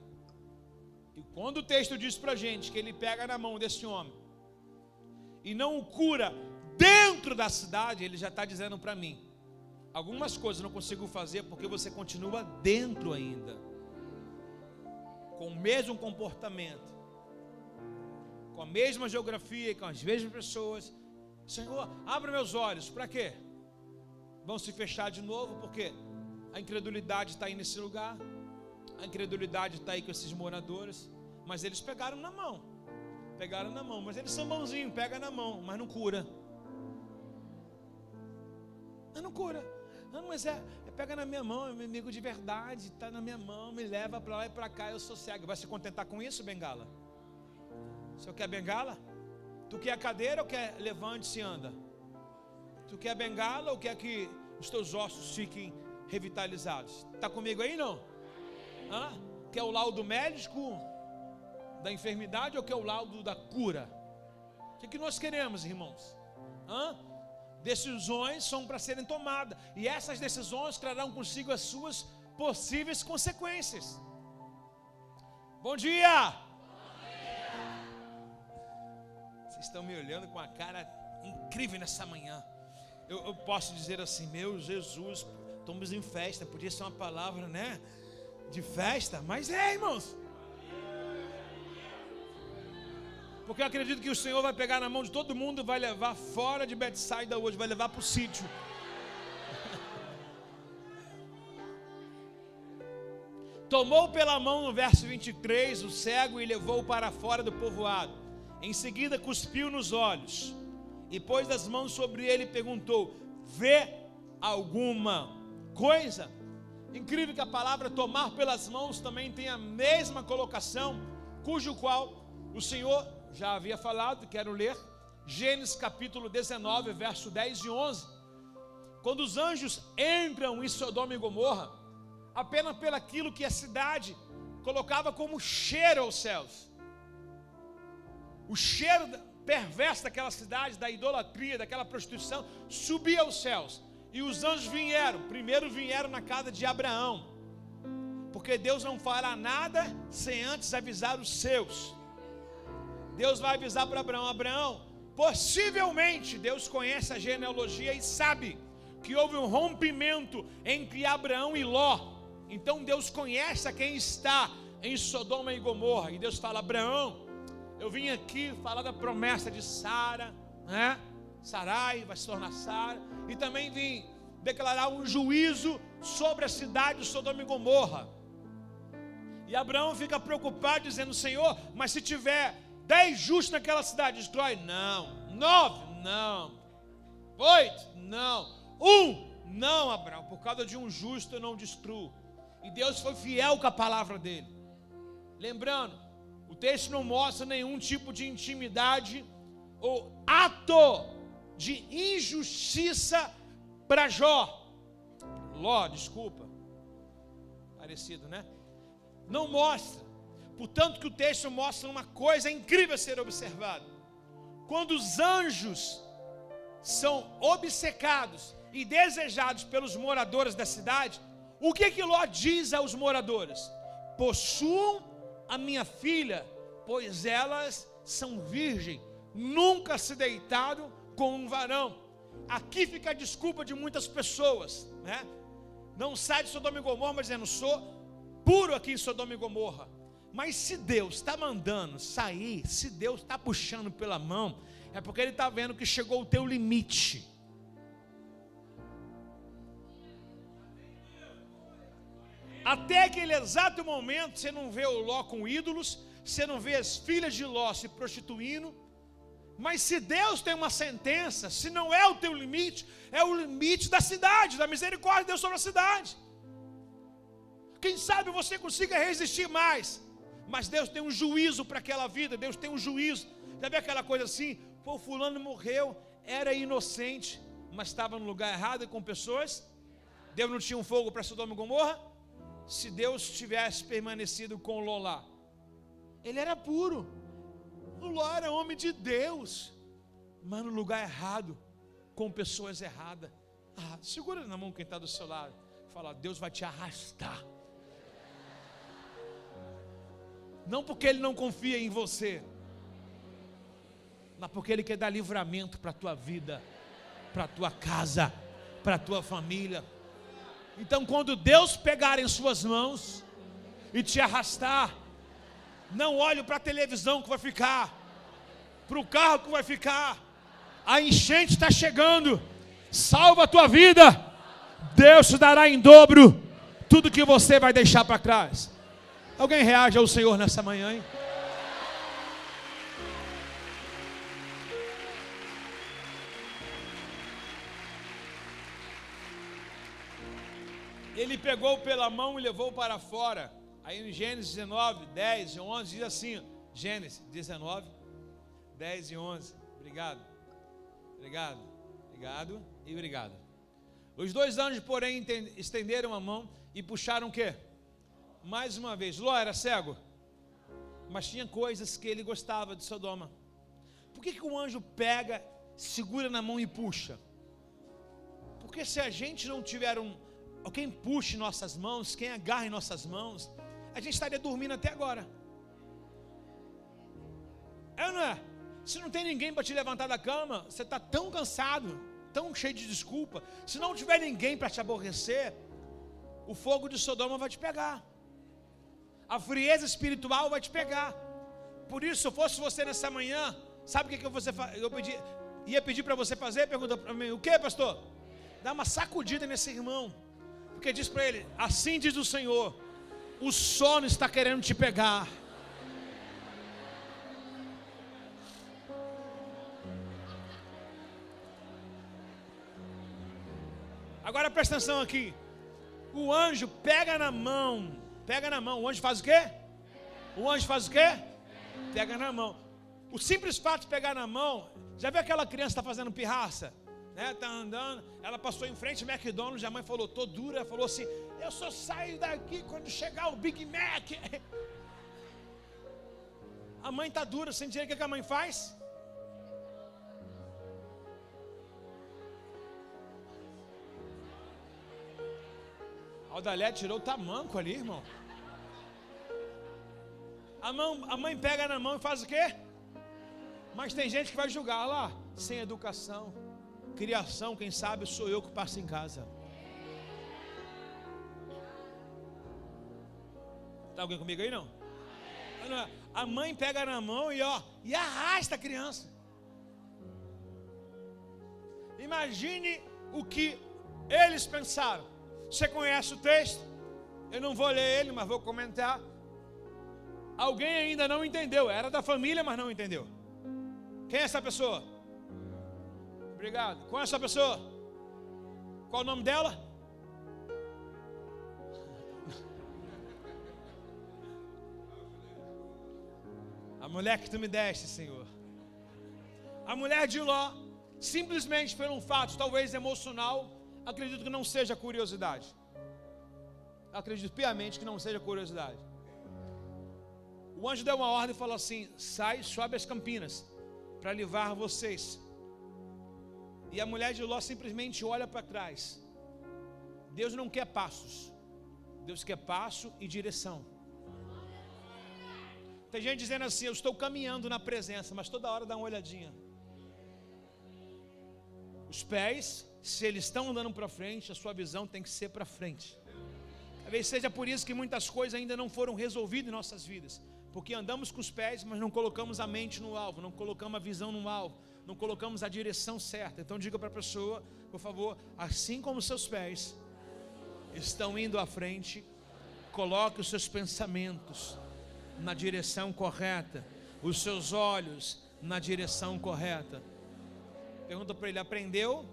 E quando o texto diz para a gente que ele pega na mão desse homem e não o cura dentro da cidade, ele já está dizendo para mim: algumas coisas eu não consigo fazer porque você continua dentro ainda, com o mesmo comportamento, com a mesma geografia, com as mesmas pessoas. Senhor, abre meus olhos. Para quê? Vão se fechar de novo, porque a incredulidade está aí nesse lugar, a incredulidade está aí com esses moradores. Mas eles pegaram na mão, mas eles são bonzinhos, pega na mão, mas não cura. Não cura. Não, mas pega na minha mão, é meu amigo de verdade, está na minha mão, me leva para lá e para cá, eu sou cego. Vai se contentar com isso, bengala? O senhor quer bengala? Tu quer a cadeira ou quer levante-se e anda? Tu quer bengala ou quer que os teus ossos fiquem revitalizados? Está comigo aí, não? Quer o laudo médico da enfermidade ou quer o laudo da cura? O que nós queremos, irmãos? Decisões são para serem tomadas, e essas decisões trarão consigo as suas possíveis consequências. Bom dia! Vocês estão me olhando com a cara incrível nessa manhã. Eu posso dizer assim: meu Jesus, estamos em festa. Podia ser uma palavra, né, de festa, mas irmãos, porque eu acredito que o Senhor vai pegar na mão de todo mundo e vai levar fora de Betsaida hoje, vai levar para o sítio. Tomou pela mão, no verso 23, o cego e levou-o para fora do povoado. Em seguida cuspiu nos olhos e pôs as mãos sobre ele e perguntou: vê alguma coisa? Incrível que a palavra tomar pelas mãos também tem a mesma colocação, cujo qual o Senhor já havia falado. Quero ler Gênesis capítulo 19, verso 10 e 11. Quando os anjos entram em Sodoma e Gomorra, apenas pelaquilo que a cidade colocava como cheiro aos céus, o cheiro perverso daquela cidade, da idolatria, daquela prostituição, subia aos céus. E os anjos primeiro vieram na casa de Abraão, porque Deus não fará nada sem antes avisar os seus. Deus vai avisar para Abraão: Abraão, possivelmente Deus conhece a genealogia e sabe que houve um rompimento entre Abraão e Ló. Então Deus conhece a quem está em Sodoma e Gomorra. E Deus fala: Abraão, eu vim aqui falar da promessa de Sara, né? Sarai vai se tornar Sara. E também vim declarar um juízo sobre a cidade de Sodoma e Gomorra. E Abraão fica preocupado, dizendo: Senhor, mas se tiver 10 justos naquela cidade, destrói? Não. 9? Não. 8? Não. 1? Não, Abraão, por causa de um justo eu não destruo. E Deus foi fiel com a palavra dele. Lembrando, o texto não mostra nenhum tipo de intimidade ou ato de injustiça para Ló, desculpa. Parecido, né? Não mostra. Portanto que o texto mostra uma coisa incrível a ser observada. Quando os anjos são obcecados e desejados pelos moradores da cidade, o que Ló diz aos moradores? Possuam a minha filha, pois elas são virgens, nunca se deitaram com um varão. Aqui fica a desculpa de muitas pessoas, né? Não sai de Sodoma e Gomorra, mas dizendo: sou puro aqui em Sodoma e Gomorra. Mas se Deus está mandando sair, se Deus está puxando pela mão, é porque Ele está vendo que chegou o teu limite. Até aquele exato momento, você não vê o Ló com ídolos, você não vê as filhas de Ló se prostituindo. Mas se Deus tem uma sentença, se não é o teu limite, é o limite da cidade, da misericórdia de Deus sobre a cidade. Quem sabe você consiga resistir mais, mas Deus tem um juízo para aquela vida, Deus tem um juízo. Já viu aquela coisa assim: pô, fulano morreu, era inocente, mas estava no lugar errado e com pessoas. Deus não tinha um fogo para Sodoma e Gomorra? Se Deus tivesse permanecido com Ló lá, ele era puro, o Ló era homem de Deus, mas no lugar errado, com pessoas erradas. Segura na mão quem está do seu lado, Fala, Deus vai te arrastar. Não porque Ele não confia em você, mas porque Ele quer dar livramento para a tua vida, para a tua casa, para a tua família. Então quando Deus pegar em suas mãos e te arrastar, não olhe para a televisão que vai ficar, para o carro que vai ficar. A enchente está chegando. Salva a tua vida. Deus te dará em dobro tudo que você vai deixar para trás. Alguém reage ao Senhor nessa manhã, hein? Ele pegou pela mão e levou para fora. Aí em Gênesis 19, 10 e 11 diz assim, Gênesis 19, 10 e 11. Obrigado. Obrigado. Obrigado e obrigado. Os dois anjos, porém, estenderam a mão e puxaram o quê? Mais uma vez. Ló era cego, mas tinha coisas que ele gostava de Sodoma. Por que o anjo pega, segura na mão e puxa? Porque se a gente não tiver quem puxe nossas mãos, quem agarre nossas mãos, a gente estaria dormindo até agora. É ou não é? Se não tem ninguém para te levantar da cama, você está tão cansado, tão cheio de desculpa. Se não tiver ninguém para te aborrecer, o fogo de Sodoma vai te pegar. A frieza espiritual vai te pegar. Por isso, se eu fosse você nessa manhã, sabe o que ia pedir para você fazer? Pergunta para mim, o que, pastor? Dá uma sacudida nesse irmão. Porque diz para ele, assim diz o Senhor, o sono está querendo te pegar. Agora presta atenção aqui. O anjo pega na mão. O anjo faz o quê? O anjo faz o quê? Pega na mão. O simples fato de pegar na mão, já viu aquela criança que está fazendo pirraça? Está andando, ela passou em frente ao McDonald's, a mãe falou, tô dura, ela falou assim, eu só saio daqui quando chegar o Big Mac. A mãe está dura, sem dizer o que a mãe faz? Aldalete tirou o tamanco ali, irmão. A mãe pega na mão e faz o quê? Mas tem gente que vai julgar lá, sem educação. Criação, quem sabe sou eu que passo em casa. Está alguém comigo aí não? A mãe pega na mão e arrasta a criança. Imagine o que eles pensaram. Você conhece o texto? Eu não vou ler ele, mas vou comentar. Alguém ainda não entendeu. Era da família, mas não entendeu. Quem é essa pessoa? Obrigado. Qual é essa pessoa? Qual o nome dela? A mulher que tu me deste, Senhor. A mulher de Ló, simplesmente por um fato, talvez emocional, acredito que não seja curiosidade. Acredito piamente que não seja curiosidade. O anjo deu uma ordem e falou assim, sai, sobe as campinas, para livrar vocês. E a mulher de Ló simplesmente olha para trás. Deus não quer passos. Deus quer passo e direção. Tem gente dizendo assim, eu estou caminhando na presença, mas toda hora dá uma olhadinha. Os pés, se eles estão andando para frente, a sua visão tem que ser para frente. Talvez seja por isso que muitas coisas ainda não foram resolvidas em nossas vidas. Porque andamos com os pés, mas não colocamos a mente no alvo, não colocamos a visão no alvo, não colocamos a direção certa. Então diga para a pessoa, por favor, assim como seus pés estão indo à frente, coloque os seus pensamentos na direção correta, os seus olhos na direção correta. Pergunta para ele, aprendeu?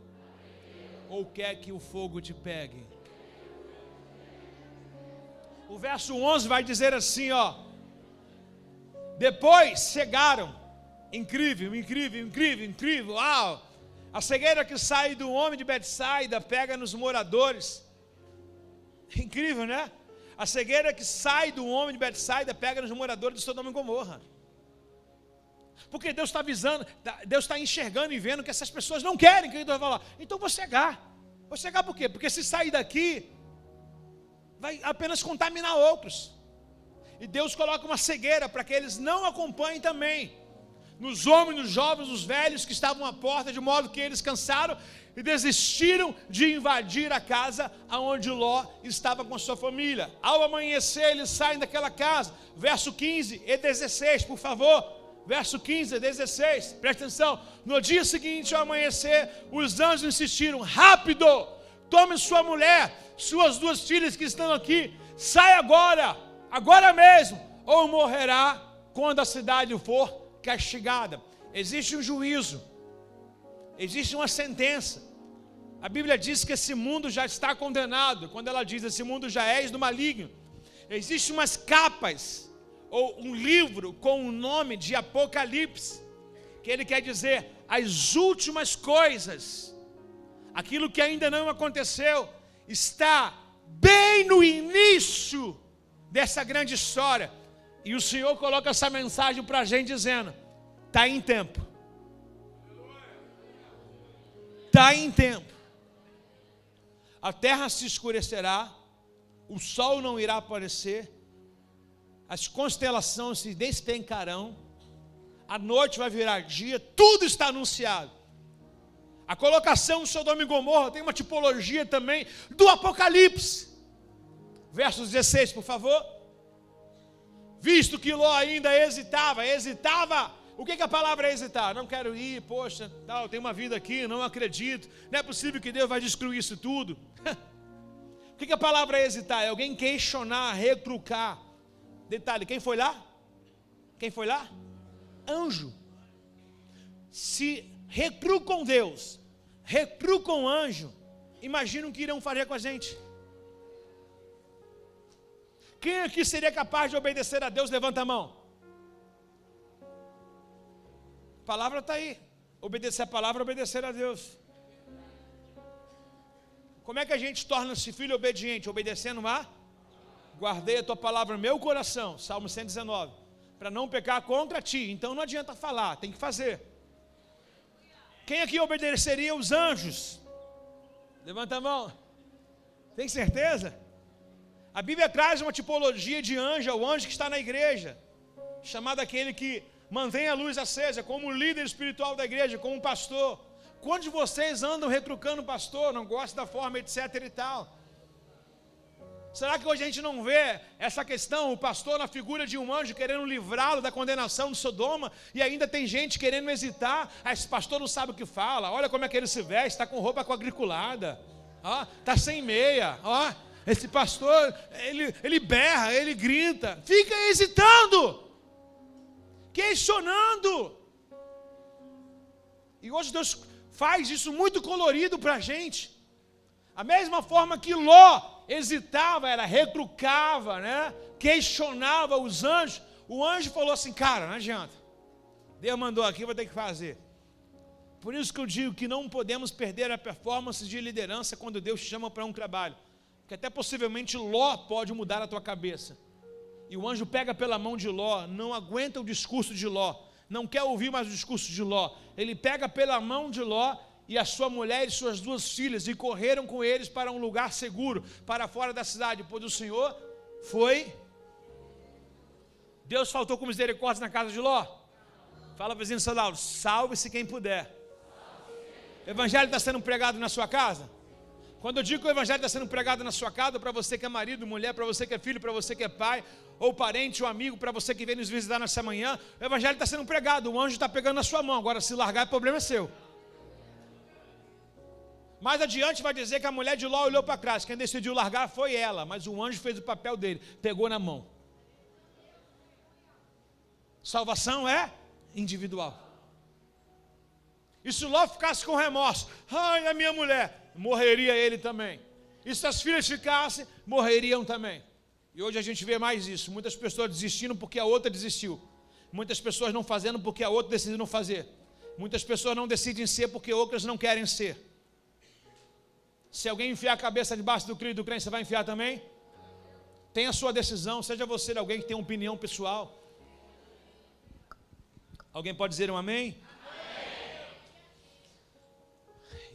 Ou quer que o fogo te pegue? O verso 11 vai dizer assim, depois chegaram, incrível, uau, a cegueira que sai do homem de Betsaida pega nos moradores, incrível, né? A cegueira que sai do homem de Betsaida pega nos moradores de Sodoma e Gomorra, porque Deus está avisando, Deus está enxergando e vendo que essas pessoas não querem que Deus vai falar, então vou cegar por quê? Porque se sair daqui, vai apenas contaminar outros. E Deus coloca uma cegueira para que eles não acompanhem também. Nos homens, nos jovens, nos velhos que estavam à porta, de modo que eles cansaram e desistiram de invadir a casa onde Ló estava com a sua família. Ao amanhecer, eles saem daquela casa. Verso 15 e 16, por favor. Verso 15 e 16, presta atenção. No dia seguinte, ao amanhecer, os anjos insistiram: rápido, tome sua mulher, suas 2 filhas que estão aqui, sai agora, agora mesmo, ou morrerá quando a cidade for castigada. Existe um juízo, existe uma sentença. A Bíblia diz que esse mundo já está condenado. Quando ela diz esse mundo já és do maligno, existem umas capas, ou um livro com o nome de Apocalipse, que ele quer dizer as últimas coisas, aquilo que ainda não aconteceu, está bem no início dessa grande história. E o Senhor coloca essa mensagem para a gente dizendo: está em tempo. Está em tempo. A terra se escurecerá, o sol não irá aparecer, as constelações se despencarão, a noite vai virar dia, tudo está anunciado. A colocação de Sodoma e Gomorra tem uma tipologia também do Apocalipse. Verso 16, por favor. Visto que Ló ainda hesitava. O que a palavra é hesitar? Não quero ir, poxa, tal, tem uma vida aqui, não acredito, não é possível que Deus vai destruir isso tudo. O que a palavra é hesitar? É alguém questionar, retrucar. Detalhe, quem foi lá? Quem foi lá? Anjo. Se retrucam Deus, retrucam anjo, imagina o que irão fazer com a gente. Quem aqui seria capaz de obedecer a Deus? Levanta a mão. A palavra está aí. Obedecer a palavra, obedecer a Deus. Como é que a gente torna-se filho obediente? Obedecendo a? Guardei a tua palavra no meu coração, Salmo 119, para não pecar contra ti. Então não adianta falar, tem que fazer. Quem aqui obedeceria os anjos? Levanta a mão. Tem certeza? A Bíblia traz uma tipologia de anjo, o anjo que está na igreja, chamado aquele que mantém a luz acesa, como líder espiritual da igreja, como pastor. Quantos de vocês andam retrucando o pastor, não gostam da forma, etc e tal? Será que hoje a gente não vê essa questão, o pastor na figura de um anjo querendo livrá-lo da condenação de Sodoma, e ainda tem gente querendo hesitar? Esse pastor não sabe o que fala, olha como é que ele se veste, está com roupa quadriculada, está sem meia, esse pastor, ele berra, ele grita, fica hesitando, questionando. E hoje Deus faz isso muito colorido para a gente. A mesma forma que Ló hesitava, retrucava, questionava os anjos. O anjo falou assim: cara, não adianta, Deus mandou aqui, vou ter que fazer. Por isso que eu digo que não podemos perder a performance de liderança quando Deus chama para um trabalho, que até possivelmente Ló pode mudar a tua cabeça. E o anjo pega pela mão de Ló, não aguenta o discurso de Ló, não quer ouvir mais o discurso de Ló. Ele pega pela mão de Ló e a sua mulher e suas 2 filhas, e correram com eles para um lugar seguro, para fora da cidade, pois o Senhor foi. Deus faltou com misericórdia na casa de Ló? Fala, vizinho Saulo, salve-se quem puder. O evangelho está sendo pregado na sua casa? Quando eu digo que o evangelho está sendo pregado na sua casa, para você que é marido, mulher, para você que é filho, para você que é pai, ou parente, ou amigo, para você que vem nos visitar nessa manhã, o evangelho está sendo pregado, o anjo está pegando na sua mão. Agora, se largar, o problema é seu. Mais adiante vai dizer que a mulher de Ló olhou para trás, quem decidiu largar foi ela, mas o anjo fez o papel dele, pegou na mão. Salvação é individual. E se Ló ficasse com remorso, ai, a minha mulher, morreria ele também. E se as filhas ficassem, morreriam também. E hoje a gente vê mais isso, muitas pessoas desistindo porque a outra desistiu, muitas pessoas não fazendo porque a outra decidiu não fazer, muitas pessoas não decidem ser porque outras não querem ser. Se alguém enfiar a cabeça debaixo do crivo do crente, você vai enfiar também? Tenha a sua decisão, seja você alguém que tem uma opinião pessoal. Alguém pode dizer um amém? Amém.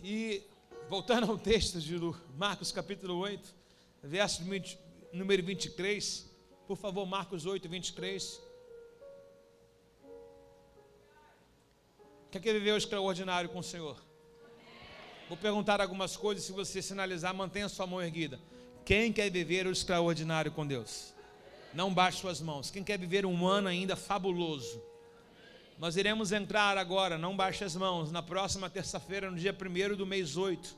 E voltando ao texto de Marcos capítulo 8, verso número 23. Por favor, Marcos 8, 23. Quem quer viver o extraordinário com o Senhor? Vou perguntar algumas coisas, se você sinalizar, mantenha sua mão erguida. Quem quer viver o extraordinário com Deus? Não baixe suas mãos. Quem quer viver um ano ainda fabuloso? Nós iremos entrar agora, não baixe as mãos, na próxima terça-feira, no dia 1º do mês 8.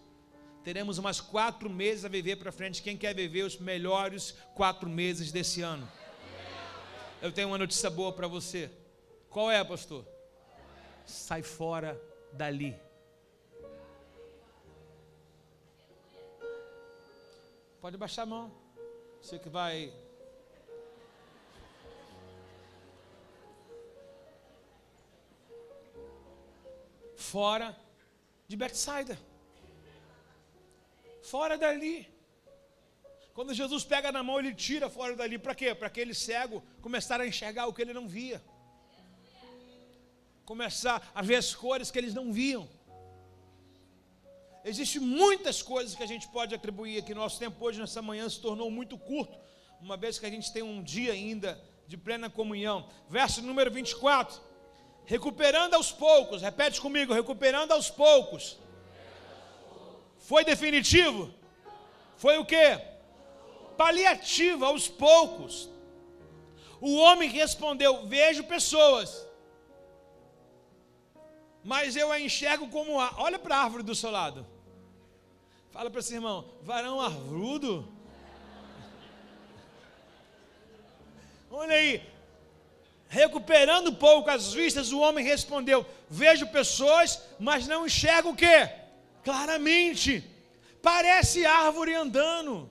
Teremos umas 4 meses a viver para frente. Quem quer viver os melhores 4 meses desse ano? Eu tenho uma notícia boa para você. Qual é, pastor? Sai fora dali. Pode baixar a mão. Você que vai... Fora de Betsaida. Fora dali. Quando Jesus pega na mão, ele tira fora dali. Para quê? Para aquele cego começar a enxergar o que ele não via. Começar a ver as cores que eles não viam. Existem muitas coisas que a gente pode atribuir aqui. Nosso tempo hoje, nessa manhã, se tornou muito curto, uma vez que a gente tem um dia ainda de plena comunhão. Verso número 24. Recuperando aos poucos, repete comigo, recuperando aos poucos. Foi definitivo? Foi o quê? Paliativo, aos poucos. O homem respondeu: vejo pessoas, mas eu a enxergo como a... Olha para a árvore do seu lado. Fala para esse irmão: varão arvudo. Olha aí. Recuperando pouco as vistas, o homem respondeu: vejo pessoas, mas não enxergo o quê? Claramente. Parece árvore andando.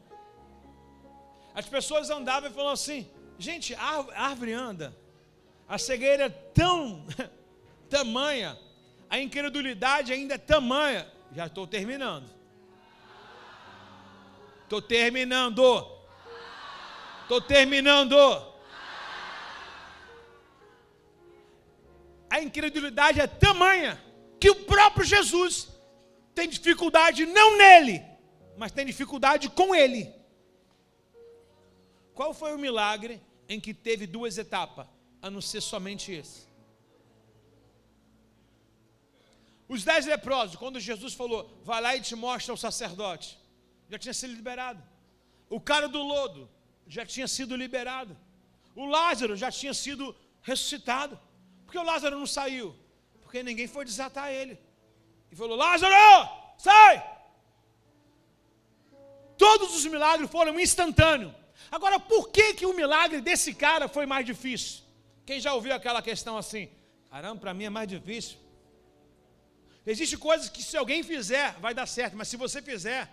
As pessoas andavam e falavam assim: gente, a árvore anda. A cegueira é tão tamanha, a incredulidade ainda é tamanha. Já estou terminando. Estou terminando. Estou terminando. A incredulidade é tamanha que o próprio Jesus tem dificuldade não nele, mas tem dificuldade com ele. Qual foi o milagre em que teve 2 etapas, a não ser somente esse? Os 10 leprosos, quando Jesus falou: vai lá e te mostra o sacerdote, já tinha sido liberado. O cara do lodo já tinha sido liberado. O Lázaro já tinha sido ressuscitado. Por que o Lázaro não saiu? Porque ninguém foi desatar ele. E falou: Lázaro, sai! Todos os milagres foram instantâneos. Agora, por que o milagre desse cara foi mais difícil? Quem já ouviu aquela questão assim: caramba, para mim é mais difícil. Existem coisas que se alguém fizer, vai dar certo, mas se você fizer,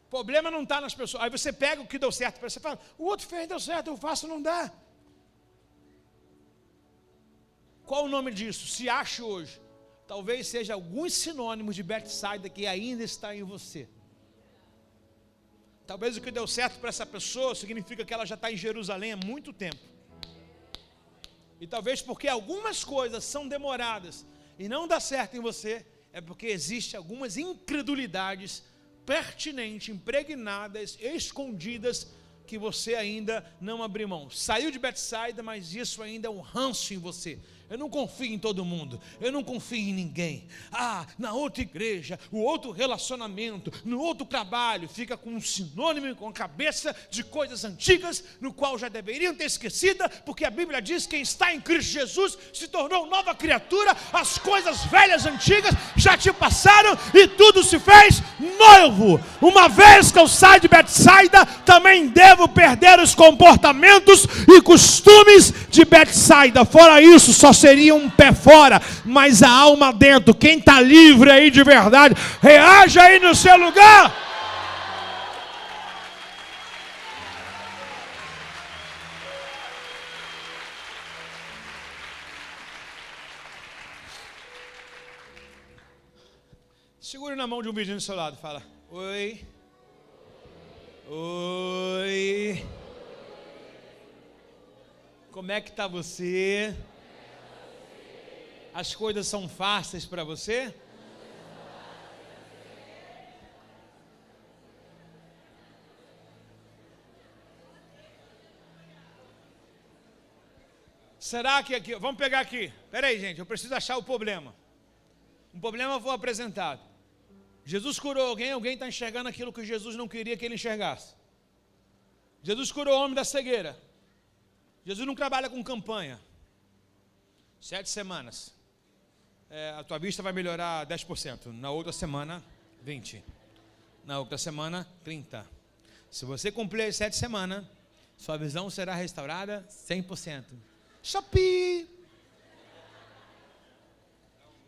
o problema não está nas pessoas. Aí você pega o que deu certo, você fala: o outro fez, deu certo, eu faço, não dá. Qual o nome disso? Se acha hoje. Talvez seja alguns sinônimos de Betsaida que ainda está em você. Talvez o que deu certo para essa pessoa significa que ela já está em Jerusalém há muito tempo. E talvez porque algumas coisas são demoradas e não dá certo em você, é porque existem algumas incredulidades pertinentes, impregnadas, escondidas, que você ainda não abriu mão. Saiu de Betsaida, mas isso ainda é um ranço em você. Eu não confio em todo mundo, eu não confio em ninguém. Na outra igreja, o outro relacionamento, no outro trabalho, fica com um sinônimo, com a cabeça de coisas antigas, no qual já deveriam ter esquecida, porque a Bíblia diz que quem está em Cristo Jesus se tornou nova criatura, as coisas velhas, antigas, já te passaram e tudo se fez novo. Uma vez que eu saio de Betsaida, também devo perder os comportamentos e costumes de Betsaida. Fora isso, só seria um pé fora, mas a alma dentro. Quem está livre aí de verdade, reaja aí no seu lugar. Segure na mão de um vizinho do seu lado, fala: oi. Oi. Como é que está você? As coisas são fáceis para você? Será que aqui... Vamos pegar aqui. Espera aí, gente, eu preciso achar o problema. Um problema foi apresentado. Jesus curou alguém, alguém está enxergando aquilo que Jesus não queria que ele enxergasse. Jesus curou o homem da cegueira. Jesus não trabalha com campanha. 7 semanas. A tua vista vai melhorar 10%. Na outra semana, 20%. Na outra semana, 30%. Se você cumprir as 7 semanas, sua visão será restaurada 100%. Shopee!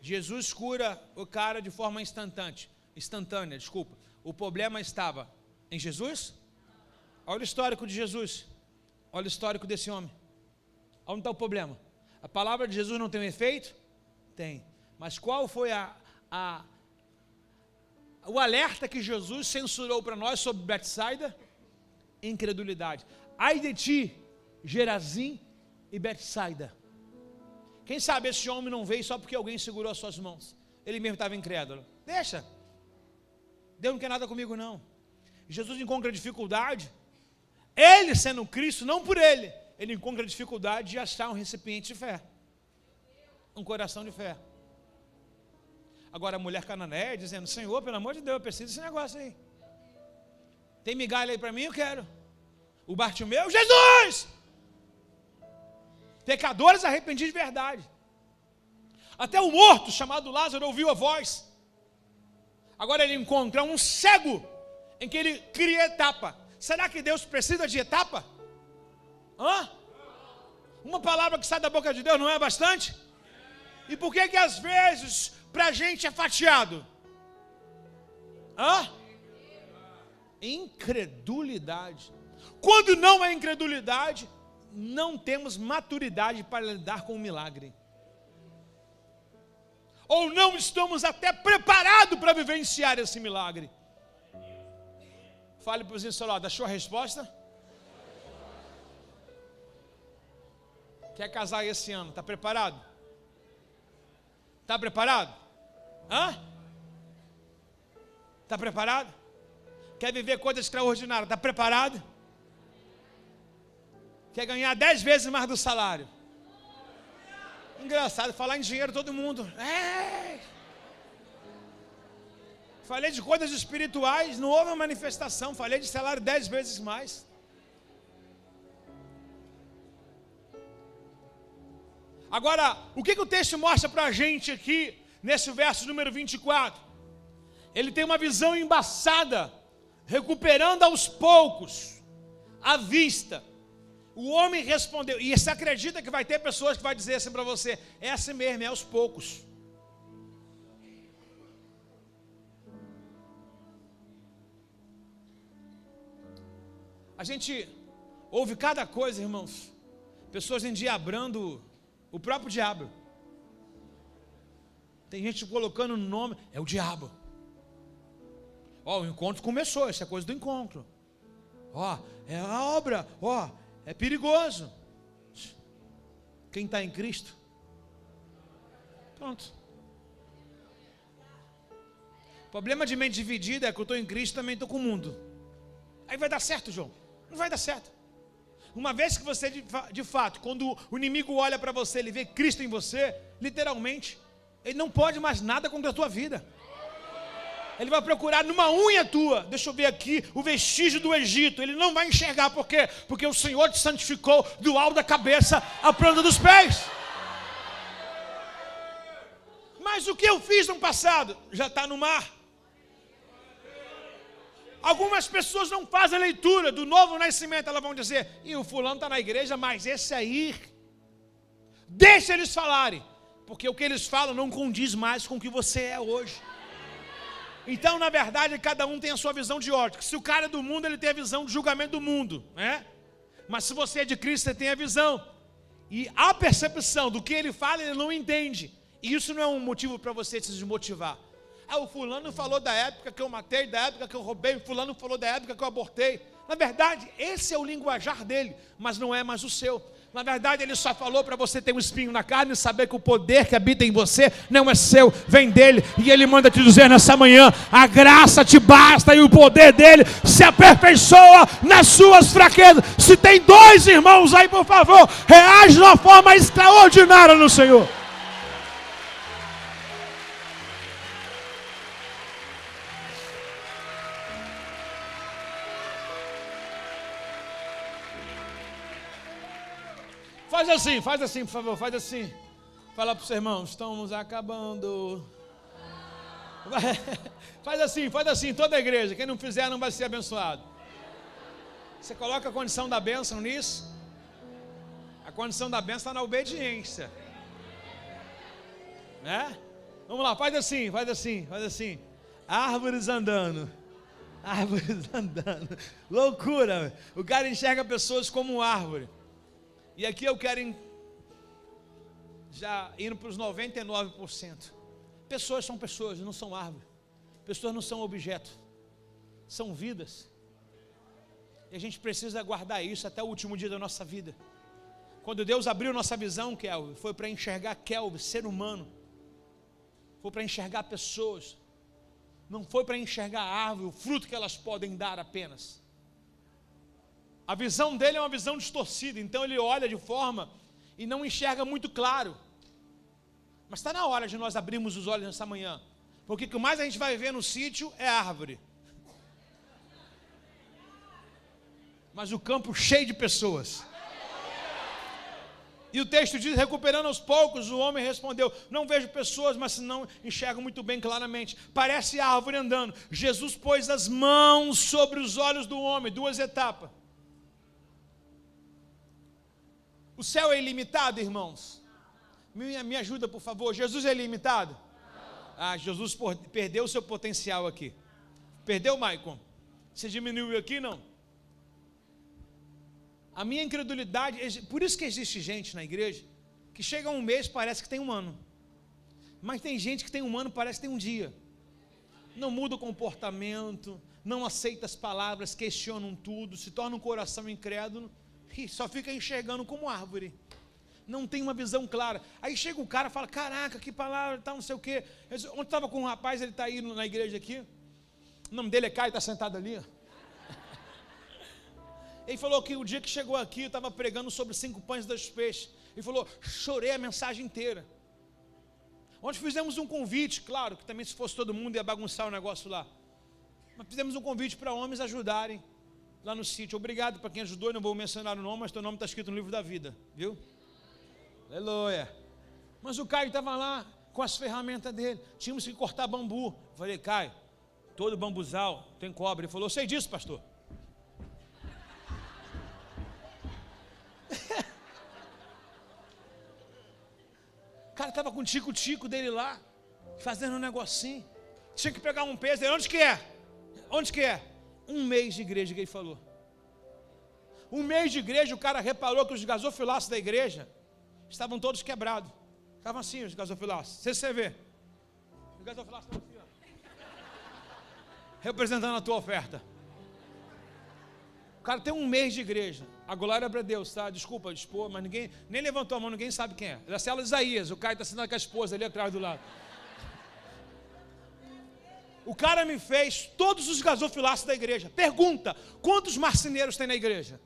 Jesus cura o cara de forma instantânea. O problema estava em Jesus? Olha o histórico de Jesus. Olha o histórico desse homem. Onde está o problema? A palavra de Jesus não tem um efeito? Tem. Mas qual foi o alerta que Jesus censurou para nós sobre Betsaida? Incredulidade. Ai de ti, Gerazim e Betsaida. Quem sabe esse homem não veio só porque alguém segurou as suas mãos. Ele mesmo estava incrédulo. Deixa. Deus não quer nada comigo não. Jesus encontra dificuldade. Ele sendo Cristo, não por ele encontra dificuldade de achar um recipiente de fé. Um coração de fé. Agora a mulher cananeia dizendo, Senhor, pelo amor de Deus, eu preciso desse negócio aí. Tem migalha aí para mim? Eu quero. O Bartimeu, Jesus! Pecadores arrependidos de verdade. Até o morto, chamado Lázaro, ouviu a voz. Agora ele encontra um cego, em que ele cria etapa. Será que Deus precisa de etapa? Uma palavra que sai da boca de Deus não é bastante? E por que às vezes para a gente é fatiado? Incredulidade. Quando não há incredulidade, não temos maturidade para lidar com o milagre. Ou não estamos até preparados para vivenciar esse milagre. Fale para o vizinho do seu lado, achou a resposta? Quer casar esse ano, está preparado? Está preparado? Está preparado? Quer viver coisas extraordinárias, está preparado? Quer ganhar 10 vezes mais do salário? Engraçado, falar em dinheiro todo mundo. Falei de coisas espirituais, não houve uma manifestação. Falei de salário 10 vezes mais. Agora, o que o texto mostra para a gente aqui, nesse verso número 24? Ele tem uma visão embaçada, recuperando aos poucos a vista. O homem respondeu, e você acredita que vai ter pessoas que vai dizer assim para você, é assim mesmo, é aos poucos. A gente ouve cada coisa, irmãos. Pessoas endiabrando o próprio diabo. Tem gente colocando o nome, é o diabo. O encontro começou, isso é coisa do encontro. É a obra, é perigoso. Quem está em Cristo? Pronto. O problema de mente dividida é que eu estou em Cristo, também estou com o mundo. Aí vai dar certo, João? Não vai dar certo. Uma vez que você, de fato, quando o inimigo olha para você, ele vê Cristo em você, literalmente, ele não pode mais nada contra a tua vida. Ele vai procurar numa unha tua, deixa eu ver aqui, o vestígio do Egito. Ele não vai enxergar, por quê? Porque o Senhor te santificou do alto da cabeça à planta dos pés. Mas o que eu fiz no passado? Já está no mar. Algumas pessoas não fazem a leitura do novo nascimento. Elas vão dizer, e o fulano está na igreja, mas esse aí, deixa eles falarem, porque o que eles falam não condiz mais com o que você é hoje. Então, na verdade, cada um tem a sua visão de ótica. Se o cara é do mundo, ele tem a visão de julgamento do mundo, né? Mas se você é de Cristo, você tem a visão. E a percepção do que ele fala, ele não entende. E isso não é um motivo para você se desmotivar. O fulano falou da época que eu matei, da época que eu roubei, o fulano falou da época que eu abortei. Na verdade, esse é o linguajar dele, mas não é mais o seu. Na verdade, ele só falou para você ter um espinho na carne e saber que o poder que habita em você não é seu, vem dele. E ele manda te dizer nessa manhã: a graça te basta e o poder dele se aperfeiçoa nas suas fraquezas. Se tem 2 irmãos aí, por favor, reage de uma forma extraordinária no Senhor. Faz assim, por favor, faz assim. Fala para o seu irmão: estamos acabando. Faz assim, toda a igreja. Quem não fizer não vai ser abençoado. Você coloca a condição da bênção nisso. A condição da bênção está na obediência. Né? Vamos lá, faz assim. Árvores andando. Loucura. O cara enxerga pessoas como árvore. E aqui eu quero já indo para os 99%. Pessoas são pessoas, não são árvores. Pessoas não são objetos. São vidas. E a gente precisa guardar isso até o último dia da nossa vida. Quando Deus abriu nossa visão, Kelvin, foi para enxergar Kelvin, ser humano. Foi para enxergar pessoas. Não foi para enxergar a árvore, o fruto que elas podem dar apenas. A visão dele é uma visão distorcida, então ele olha de forma e não enxerga muito claro. Mas está na hora de nós abrirmos os olhos nessa manhã, porque o que mais a gente vai ver no sítio é árvore, mas o campo cheio de pessoas. E o texto diz: recuperando aos poucos, o homem respondeu: não vejo pessoas, mas não enxergo muito bem claramente. Parece árvore andando. Jesus pôs as mãos sobre os olhos do homem. 2 etapas. O céu é ilimitado, irmãos? Me ajuda, por favor. Jesus é ilimitado? Não. Jesus perdeu o seu potencial aqui. Perdeu, Maicon? Você diminuiu aqui, não? A minha incredulidade, por isso que existe gente na igreja que chega um mês, parece que tem um ano. Mas tem gente que tem um ano, parece que tem um dia. Não muda o comportamento, não aceita as palavras, questionam tudo, se torna um coração incrédulo. E só fica enxergando como árvore. Não tem uma visão clara. Aí chega um cara e fala: caraca, que palavra, tal, não sei o quê. Ontem estava com um rapaz, ele está aí na igreja aqui. O nome dele é Caio, está sentado ali. Ele falou que o dia que chegou aqui, eu estava pregando sobre 5 pães e 2 peixes. Ele falou: chorei a mensagem inteira. Ontem fizemos um convite, claro, que também se fosse todo mundo ia bagunçar o negócio lá. Mas fizemos um convite para homens ajudarem lá no sítio. Obrigado para quem ajudou, não vou mencionar o nome, mas teu nome está escrito no livro da vida, viu? Aleluia. Mas o Caio estava lá com as ferramentas dele, tínhamos que cortar bambu. Falei: Caio, todo bambuzal tem cobre. Ele falou: sei disso, pastor. O cara estava com o tico-tico dele lá, fazendo um negocinho. Tinha que pegar um peso. Onde que é? Onde que é? 1 mês de igreja que ele falou. 1 mês de igreja, o cara reparou que os gasofilaços da igreja estavam todos quebrados. Estavam assim os gasofilaços. Você vê. Os gasofilaços estavam assim, ó. Representando a tua oferta. O cara tem 1 mês de igreja. A glória é para Deus, tá? Desculpa expor, mas ninguém nem levantou a mão, ninguém sabe quem é. É da célula de Isaías. O Caio está sentado com a esposa ali atrás do lado. O cara me fez todos os gasofilaços da igreja. Pergunta: quantos marceneiros tem na igreja?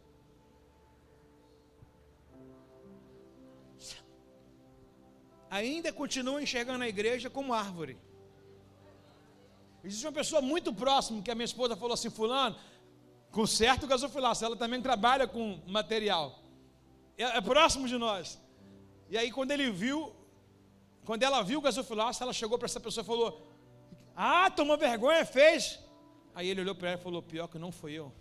Ainda continua enxergando a igreja como árvore. Existe uma pessoa muito próxima que a minha esposa falou assim: fulano, conserta o gasofilaço. Ela também trabalha com material. É próximo de nós. E aí quando ela viu o gasofilaço, ela chegou para essa pessoa e falou: tomou vergonha, fez. Aí ele olhou para ela e falou: pior que não fui eu.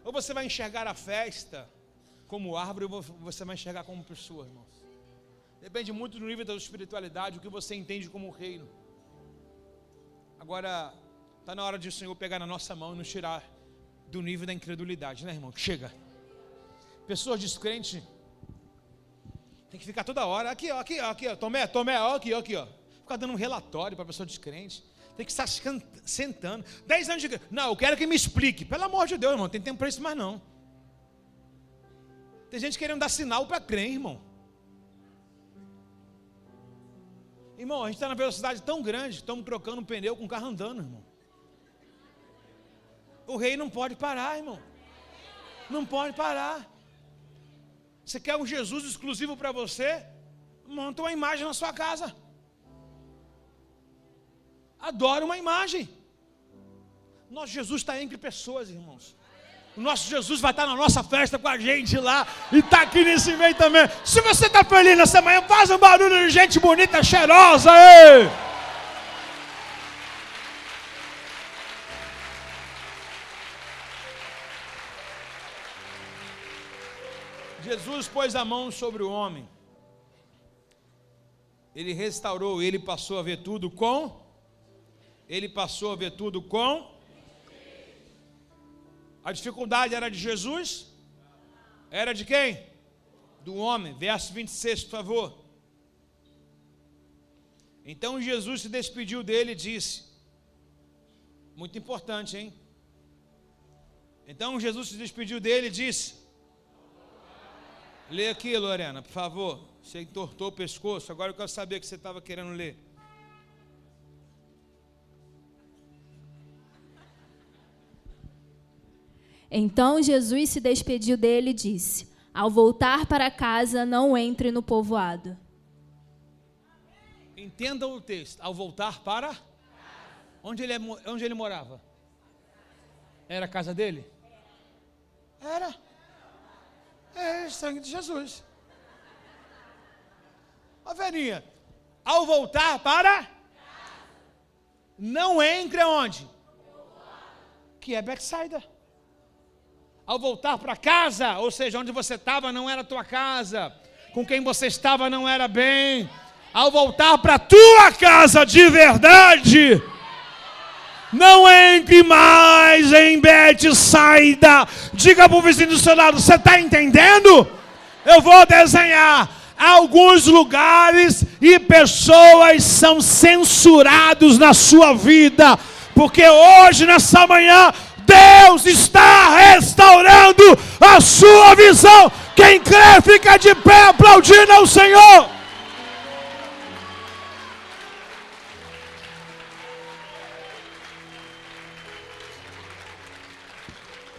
Ou você vai enxergar a festa como árvore, ou você vai enxergar como pessoa, irmãos. Depende muito do nível da espiritualidade, o que você entende como reino. Agora, está na hora de o Senhor pegar na nossa mão e nos tirar do nível da incredulidade, né, irmão? Chega. Pessoas descrentes tem que ficar toda hora. Aqui, ó, Tomé, ó, aqui, ó. ficar dando um relatório para a pessoa descrente. Tem que estar sentando. 10 anos de igreja. Não, eu quero que me explique. Pelo amor de Deus, irmão, não tem tempo para isso mais não. Tem gente querendo dar sinal para crer, irmão. Irmão, a gente está na velocidade tão grande, estamos trocando um pneu com o carro andando, irmão. O rei não pode parar, irmão. Não pode parar. Você quer um Jesus exclusivo para você? Monta uma imagem na sua casa. Adora uma imagem. Nosso Jesus está entre pessoas, irmãos. O nosso Jesus vai estar na nossa festa com a gente lá. E está aqui nesse meio também. Se você está feliz nessa manhã, faz um barulho de gente bonita, cheirosa. Ei! Jesus pôs a mão sobre o homem. Ele restaurou, ele passou a ver tudo com... Ele passou a ver tudo com... A dificuldade era de Jesus? Era de quem? Do homem. Verso 26, por favor. Então Jesus se despediu dele e disse... Muito importante, hein? Então Jesus se despediu dele e disse... Lê aqui, Lorena, por favor. Você entortou o pescoço, agora eu quero saber o que você estava querendo ler. Então Jesus se despediu dele e disse: ao voltar para casa, não entre no povoado. Entendam o texto. Ao voltar para... Onde ele morava? Era a casa dele? Era. É o sangue de Jesus. Ó, Verinha, ao voltar para... Não entre aonde? Que é backside. Ao voltar para casa, ou seja, onde você estava não era a tua casa, com quem você estava não era bem. Ao voltar para a tua casa de verdade, não entre mais em Betsaida. Diga para o vizinho do seu lado, você está entendendo? Eu vou desenhar alguns lugares e pessoas são censurados na sua vida, porque hoje, nessa manhã, Deus está restaurando a sua visão. Quem crê, fica de pé aplaudindo ao Senhor.